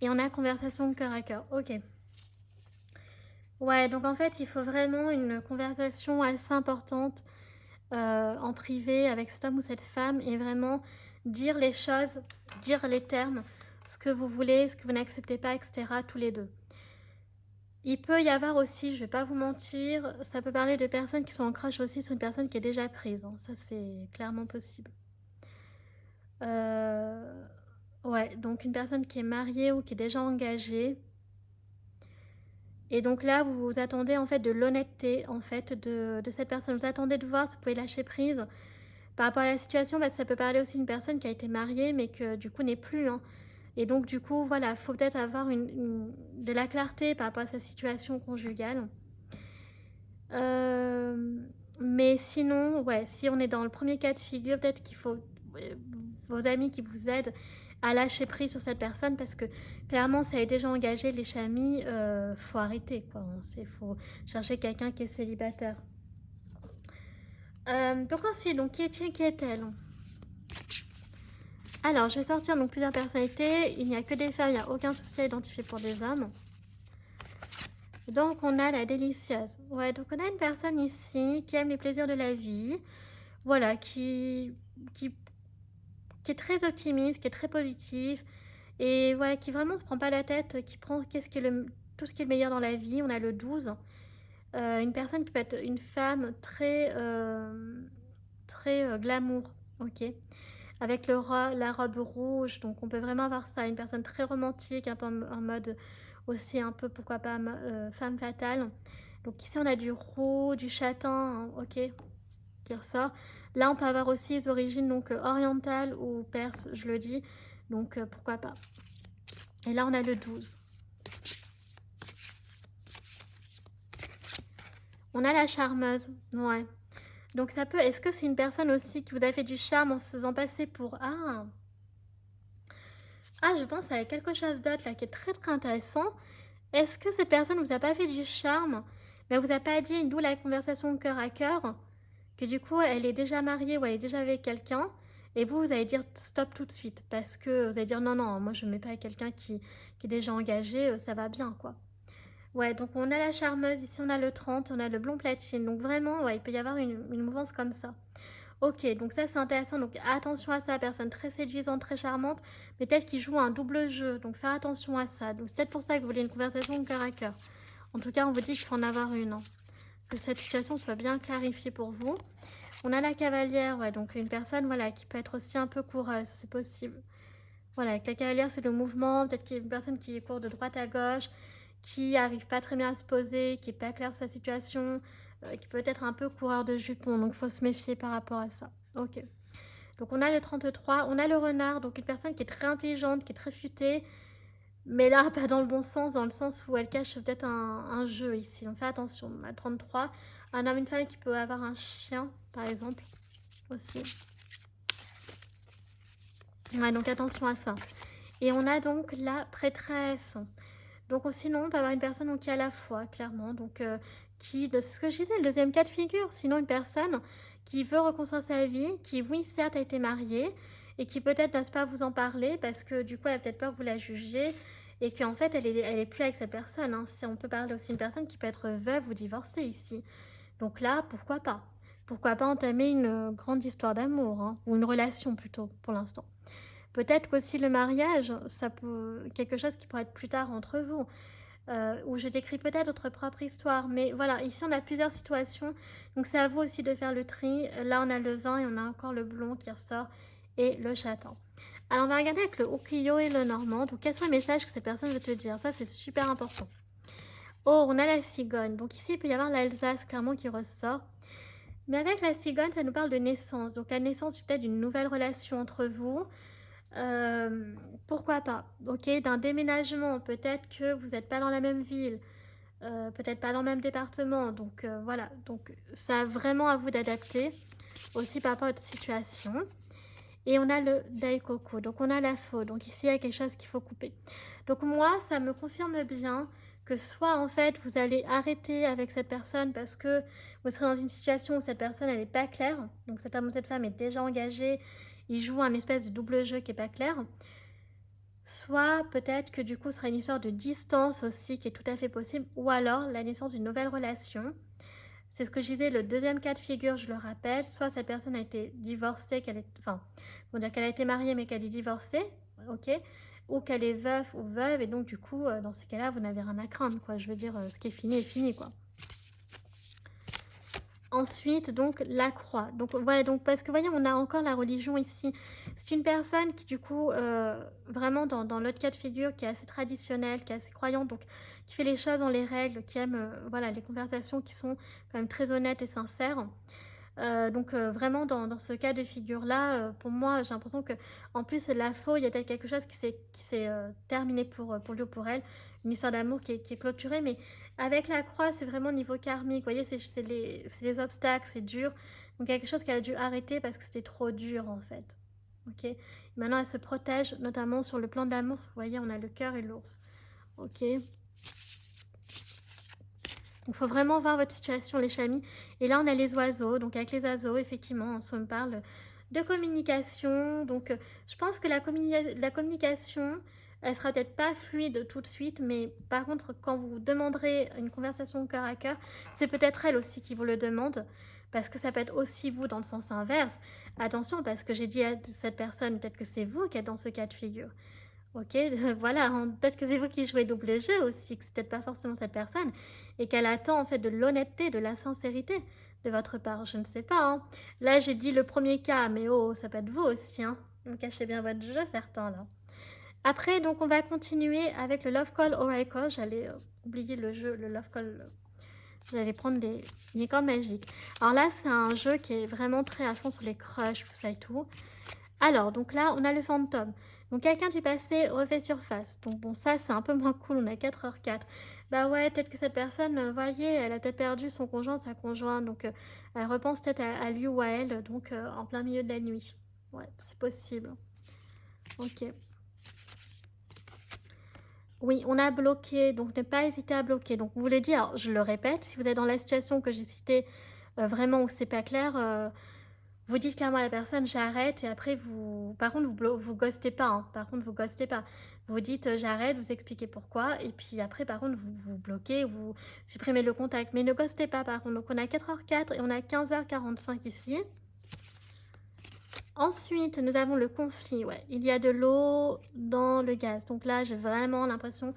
Et on a conversation cœur à cœur, ok. Ouais, donc en fait, il faut vraiment une conversation assez importante en privé avec cet homme ou cette femme et vraiment dire les choses, dire les termes, ce que vous voulez, ce que vous n'acceptez pas, etc. tous les deux. Il peut y avoir aussi, je vais pas vous mentir, ça peut parler de personnes qui sont en crush aussi sur une personne qui est déjà prise. Hein. Ça, c'est clairement possible. Ouais, donc une personne qui est mariée ou qui est déjà engagée. Et donc là, vous vous attendez en fait de l'honnêteté en fait de cette personne. Vous attendez de voir si vous pouvez lâcher prise par rapport à la situation. Bah, ça peut parler aussi d'une personne qui a été mariée mais que du coup n'est plus. Hein. Et donc du coup, voilà, faut peut-être avoir de la clarté par rapport à sa situation conjugale. Mais sinon, ouais, si on est dans le premier cas de figure, peut-être qu'il faut vos amis qui vous aident à lâcher prise sur cette personne parce que clairement, ça est déjà engagé, les chamis, faut arrêter, quoi. Faut chercher quelqu'un qui est célibataire. Donc ensuite, donc, qui est-elle? Alors, je vais sortir donc plusieurs personnalités. Il n'y a que des femmes, il n'y a aucun souci à identifier pour des hommes. Donc, on a la délicieuse. Ouais, donc on a une personne ici qui aime les plaisirs de la vie. Voilà, qui est très optimiste, qui est très positif. Et ouais, qui vraiment se prend pas la tête, qui prend tout ce qui est le meilleur dans la vie. On a le 12. Une personne qui peut être une femme très glamour, ok, avec la robe rouge, donc on peut vraiment avoir ça, une personne très romantique, un peu en mode aussi un peu, pourquoi pas, femme fatale. Donc ici on a du roux, du châtain, hein, ok, qui ressort. Là on peut avoir aussi les origines donc orientales ou perse, je le dis, donc pourquoi pas. Et là on a le 12. On a la charmeuse, ouais. Donc ça peut... Est-ce que c'est une personne aussi qui vous a fait du charme en se faisant passer pour... Ah, je pense à quelque chose d'autre là qui est très très intéressant. Est-ce que cette personne vous a pas fait du charme, mais vous a pas dit, d'où la conversation cœur à cœur, que du coup elle est déjà mariée ou elle est déjà avec quelqu'un, et vous allez dire stop tout de suite, parce que vous allez dire non, non, moi je ne mets pas avec quelqu'un qui est déjà engagé, ça va bien quoi. Ouais, donc on a la charmeuse, ici on a le 30, on a le blond platine. Donc vraiment, ouais, il peut y avoir une mouvance comme ça. Ok, donc ça c'est intéressant. Donc attention à ça, personne très séduisante, très charmante, mais telle qui joue un double jeu. Donc faire attention à ça. Donc c'est peut-être pour ça que vous voulez une conversation cœur à cœur. En tout cas, on vous dit qu'il faut en avoir une. Hein. Que cette situation soit bien clarifiée pour vous. On a la cavalière, ouais, donc une personne voilà, qui peut être aussi un peu coureuse, c'est possible. Voilà, avec la cavalière, c'est le mouvement, peut-être qu'il y a une personne qui court de droite à gauche, qui arrive pas très bien à se poser, qui est pas clair sur sa situation, qui peut être un peu coureur de jupons, donc il faut se méfier par rapport à ça. Ok. Donc on a le 33, on a le renard, donc une personne qui est très intelligente, qui est très futée, mais là, pas dans le bon sens, dans le sens où elle cache peut-être un jeu ici. Donc fais attention. On a le 33, un homme, une femme qui peut avoir un chien, par exemple, aussi. Ouais, donc attention à ça. Et on a donc la prêtresse. Donc sinon, on peut avoir une personne donc, qui a la foi, clairement. Donc c'est ce que je disais, le deuxième cas de figure. Sinon, une personne qui veut reconstruire sa vie, qui, oui, certes, a été mariée, et qui peut-être n'ose pas vous en parler, parce que du coup, elle a peut-être peur que vous la jugiez, et qu'en fait, elle est plus avec cette personne. Hein. On peut parler aussi d'une personne qui peut être veuve ou divorcée ici. Donc là, pourquoi pas? Pourquoi pas entamer une grande histoire d'amour, hein, ou une relation plutôt, pour l'instant. Peut-être qu'aussi le mariage, ça peut quelque chose qui pourrait être plus tard entre vous, où je décris peut-être votre propre histoire. Mais voilà, ici on a plusieurs situations, donc c'est à vous aussi de faire le tri. Là on a le vin et on a encore le blond qui ressort et le châtain. Alors on va regarder avec le Ukiyo et le normand. Donc quels sont les messages que cette personne veut te dire? Ça c'est super important. Oh, on a la cigogne. Donc ici il peut y avoir l'Alsace clairement qui ressort. Mais avec la cigogne, ça nous parle de naissance. Donc la naissance peut-être d'une nouvelle relation entre vous. Euh, Pourquoi pas, ok, d'un déménagement, peut-être que vous n'êtes pas dans la même ville, peut-être pas dans le même département, donc voilà, donc ça vraiment à vous d'adapter aussi par rapport à votre situation. Et on a le daikoku, donc on a la faux, donc ici il y a quelque chose qu'il faut couper. Donc moi, ça me confirme bien que soit en fait vous allez arrêter avec cette personne parce que vous serez dans une situation où cette personne elle n'est pas claire, donc cet homme ou cette femme est déjà engagé, il joue un espèce de double jeu qui n'est pas clair, soit peut-être que du coup ce sera une histoire de distance aussi qui est tout à fait possible, ou alors la naissance d'une nouvelle relation. C'est ce que je disais, le deuxième cas de figure, je le rappelle, soit cette personne a été divorcée, qu'elle a été mariée mais qu'elle est divorcée, ok, ou qu'elle est veuve, et donc du coup, dans ces cas-là, vous n'avez rien à craindre, quoi. Je veux dire, ce qui est fini, quoi. Ensuite, donc, la croix. Donc, voilà, donc, parce que, voyez, on a encore la religion ici. C'est une personne qui, du coup, vraiment, dans l'autre cas de figure, qui est assez traditionnelle, qui est assez croyante, donc, qui fait les choses dans les règles, qui aime, voilà, les conversations qui sont quand même très honnêtes et sincères. Donc vraiment dans ce cas de figure-là, pour moi, j'ai l'impression que en plus la faux, il y a peut-être quelque chose qui s'est terminé pour lui ou pour elle, une histoire d'amour qui est clôturée, mais avec la croix, c'est vraiment niveau karmique, vous voyez, c'est les obstacles, c'est dur, donc quelque chose qu'elle a dû arrêter parce que c'était trop dur en fait. Ok. Et maintenant, elle se protège, notamment sur le plan de l'amour, vous voyez, on a le cœur et l'ours. Ok. Donc, il faut vraiment voir votre situation, les chamis. Et là, on a les oiseaux. Donc, avec les oiseaux, effectivement, on me parle de communication. Donc, je pense que la communication, elle sera peut-être pas fluide tout de suite, mais par contre, quand vous demanderez une conversation cœur à cœur, c'est peut-être elle aussi qui vous le demande. Parce que ça peut être aussi vous dans le sens inverse. Attention, parce que j'ai dit à cette personne, peut-être que c'est vous qui êtes dans ce cas de figure. Ok, voilà, peut-être que c'est vous qui jouez double jeu aussi, que c'est peut-être pas forcément cette personne, et qu'elle attend en fait de l'honnêteté, de la sincérité de votre part, je ne sais pas. Hein. Là, j'ai dit le premier cas, mais oh, ça peut être vous aussi. Hein. Vous cachez bien votre jeu, certains là. Après, donc, on va continuer avec le Love Call Oracle. J'allais oublier le jeu, le Love Call. J'allais prendre les corps magiques. Alors là, c'est un jeu qui est vraiment très à fond sur les crushs, tout ça et tout. Alors, donc là, on a le fantôme. Donc, quelqu'un du passé refait surface. Donc, bon, ça, c'est un peu moins cool. On a 4h04. Bah ouais, peut-être que cette personne, vous voyez, elle a peut-être perdu son conjoint, sa conjointe. Donc, elle repense peut-être à lui ou à elle. Donc, en plein milieu de la nuit. Ouais, c'est possible. Ok. Oui, on a bloqué. Donc, ne pas hésiter à bloquer. Donc, vous voulez dire, je le répète, si vous êtes dans la situation que j'ai citée, vraiment où c'est pas clair, vous dites clairement à la personne j'arrête et après vous par contre vous ghostez pas hein. Par contre vous ghostez pas, vous dites j'arrête, vous expliquez pourquoi et puis après par contre vous bloquez, vous supprimez le contact mais ne ghostez pas par contre. Donc on a 4h04 et on a 15h45 ici. Ensuite nous avons le conflit, ouais, il y a de l'eau dans le gaz, donc là j'ai vraiment l'impression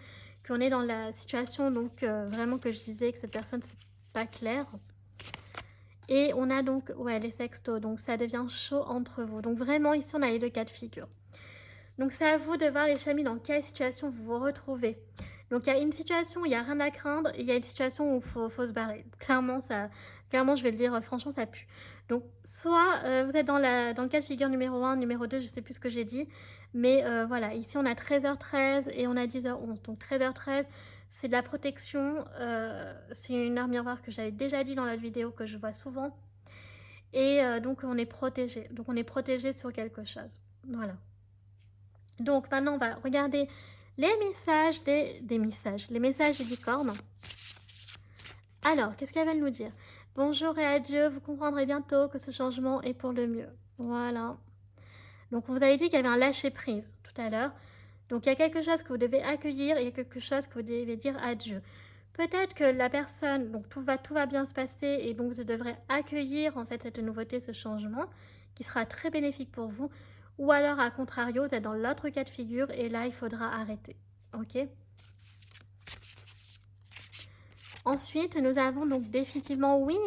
qu'on est dans la situation donc vraiment que je disais que cette personne c'est pas clair. Et on a donc, ouais, les sextos, donc ça devient chaud entre vous. Donc vraiment, ici, on a les deux cas de figure. Donc c'est à vous de voir les chamis dans quelle situation vous vous retrouvez. Donc il y a une situation où il n'y a rien à craindre et il y a une situation où il faut se barrer. Clairement, je vais le dire, franchement, ça pue. Donc, soit vous êtes dans le cas de figure numéro un, numéro 2, je ne sais plus ce que j'ai dit. Mais voilà, ici on a 13h13 et on a 10h11. Donc 13h13, c'est de la protection. C'est une heure miroir que j'avais déjà dit dans la vidéo que je vois souvent. Et donc on est protégé. Donc on est protégé sur quelque chose. Voilà. Donc maintenant on va regarder les messages les messages des licornes. Alors, qu'est-ce qu'elles veulent nous dire? Bonjour et adieu, vous comprendrez bientôt que ce changement est pour le mieux. Voilà. Donc, on vous avait dit qu'il y avait un lâcher-prise tout à l'heure. Donc, il y a quelque chose que vous devez accueillir et il y a quelque chose que vous devez dire adieu. Peut-être que la personne, donc tout va bien se passer et donc vous devrez accueillir en fait cette nouveauté, ce changement qui sera très bénéfique pour vous. Ou alors, à contrario, vous êtes dans l'autre cas de figure et là, il faudra arrêter. Ok? Ensuite, nous avons donc définitivement oui.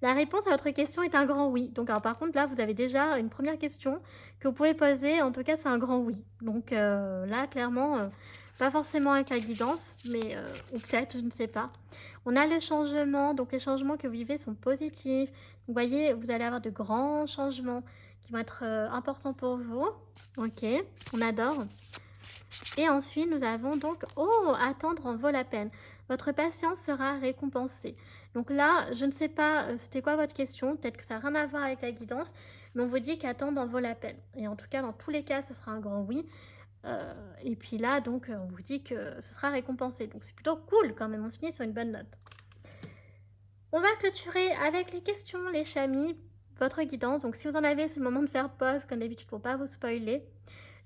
La réponse à votre question est un grand oui. Donc, alors, par contre, là, vous avez déjà une première question que vous pouvez poser. En tout cas, c'est un grand oui. Donc là, clairement, pas forcément avec la guidance, mais ou peut-être, je ne sais pas. On a le changement. Donc, les changements que vous vivez sont positifs. Vous voyez, vous allez avoir de grands changements qui vont être importants pour vous. Ok, on adore. Et ensuite, nous avons donc « Oh, attendre en vaut la peine. Votre patience sera récompensée. » Donc là, je ne sais pas c'était quoi votre question. Peut-être que ça n'a rien à voir avec la guidance. Mais on vous dit qu'attendre en vaut la peine. Et en tout cas, dans tous les cas, ce sera un grand oui. Et puis là, donc, on vous dit que ce sera récompensé. Donc c'est plutôt cool quand même. On finit sur une bonne note. On va clôturer avec les questions, les chamis, votre guidance. Donc si vous en avez, c'est le moment de faire pause, comme d'habitude, pour ne pas vous spoiler.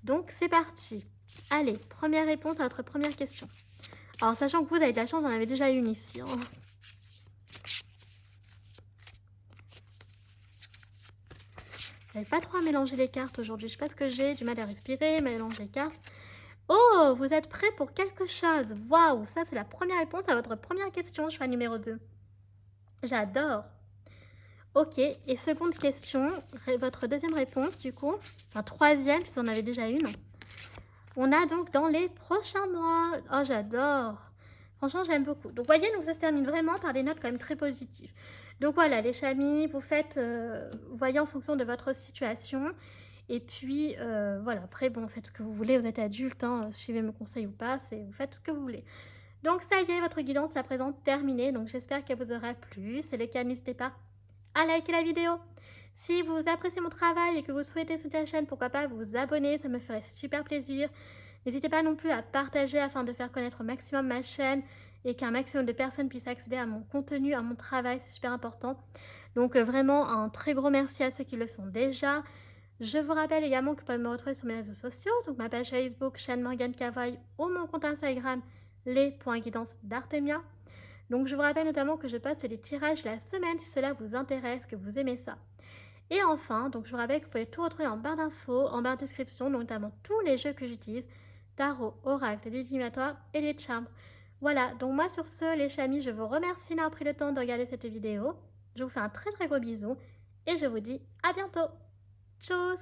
Donc c'est parti. Allez, première réponse à votre première question. Alors, sachant que vous avez de la chance, on en avait déjà une ici. Hein. J'avais pas trop à mélanger les cartes aujourd'hui. Je sais pas ce que j'ai, du mal à respirer, mélanger les cartes. Oh, vous êtes prêts pour quelque chose. Waouh, ça c'est la première réponse à votre première question, choix numéro 2. J'adore. Ok, et seconde question, votre deuxième réponse du coup. Enfin, troisième, puisqu'on en avait déjà une. On a donc dans les prochains mois. Oh, j'adore. Franchement, j'aime beaucoup. Donc, vous voyez, donc ça se termine vraiment par des notes quand même très positives. Donc, voilà, les chamis, vous faites, vous voyez en fonction de votre situation. Et puis, voilà, après, bon, faites ce que vous voulez. Vous êtes adulte, hein, suivez mes conseils ou pas, vous faites ce que vous voulez. Donc, ça y est, votre guidance est à présent terminée. Donc, j'espère qu'elle vous aura plu. C'est le cas, n'hésitez pas à liker la vidéo. Si vous appréciez mon travail et que vous souhaitez soutenir la chaîne, pourquoi pas vous abonner, ça me ferait super plaisir. N'hésitez pas non plus à partager afin de faire connaître au maximum ma chaîne et qu'un maximum de personnes puissent accéder à mon contenu, à mon travail, c'est super important. Donc vraiment un très gros merci à ceux qui le font déjà. Je vous rappelle également que vous pouvez me retrouver sur mes réseaux sociaux, donc ma page Facebook, chaîne Morgane Cavoy, ou mon compte Instagram, les.guidance d'Artemia. Donc je vous rappelle notamment que je poste les tirages la semaine si cela vous intéresse, que vous aimez ça. Et enfin, donc je vous rappelle que vous pouvez tout retrouver en barre d'infos, en barre de description, notamment tous les jeux que j'utilise, tarot, oracle, les divinatoire et les charms. Voilà, donc moi sur ce, les chamis, je vous remercie d'avoir pris le temps de regarder cette vidéo. Je vous fais un très très gros bisou et je vous dis à bientôt. Tchuss!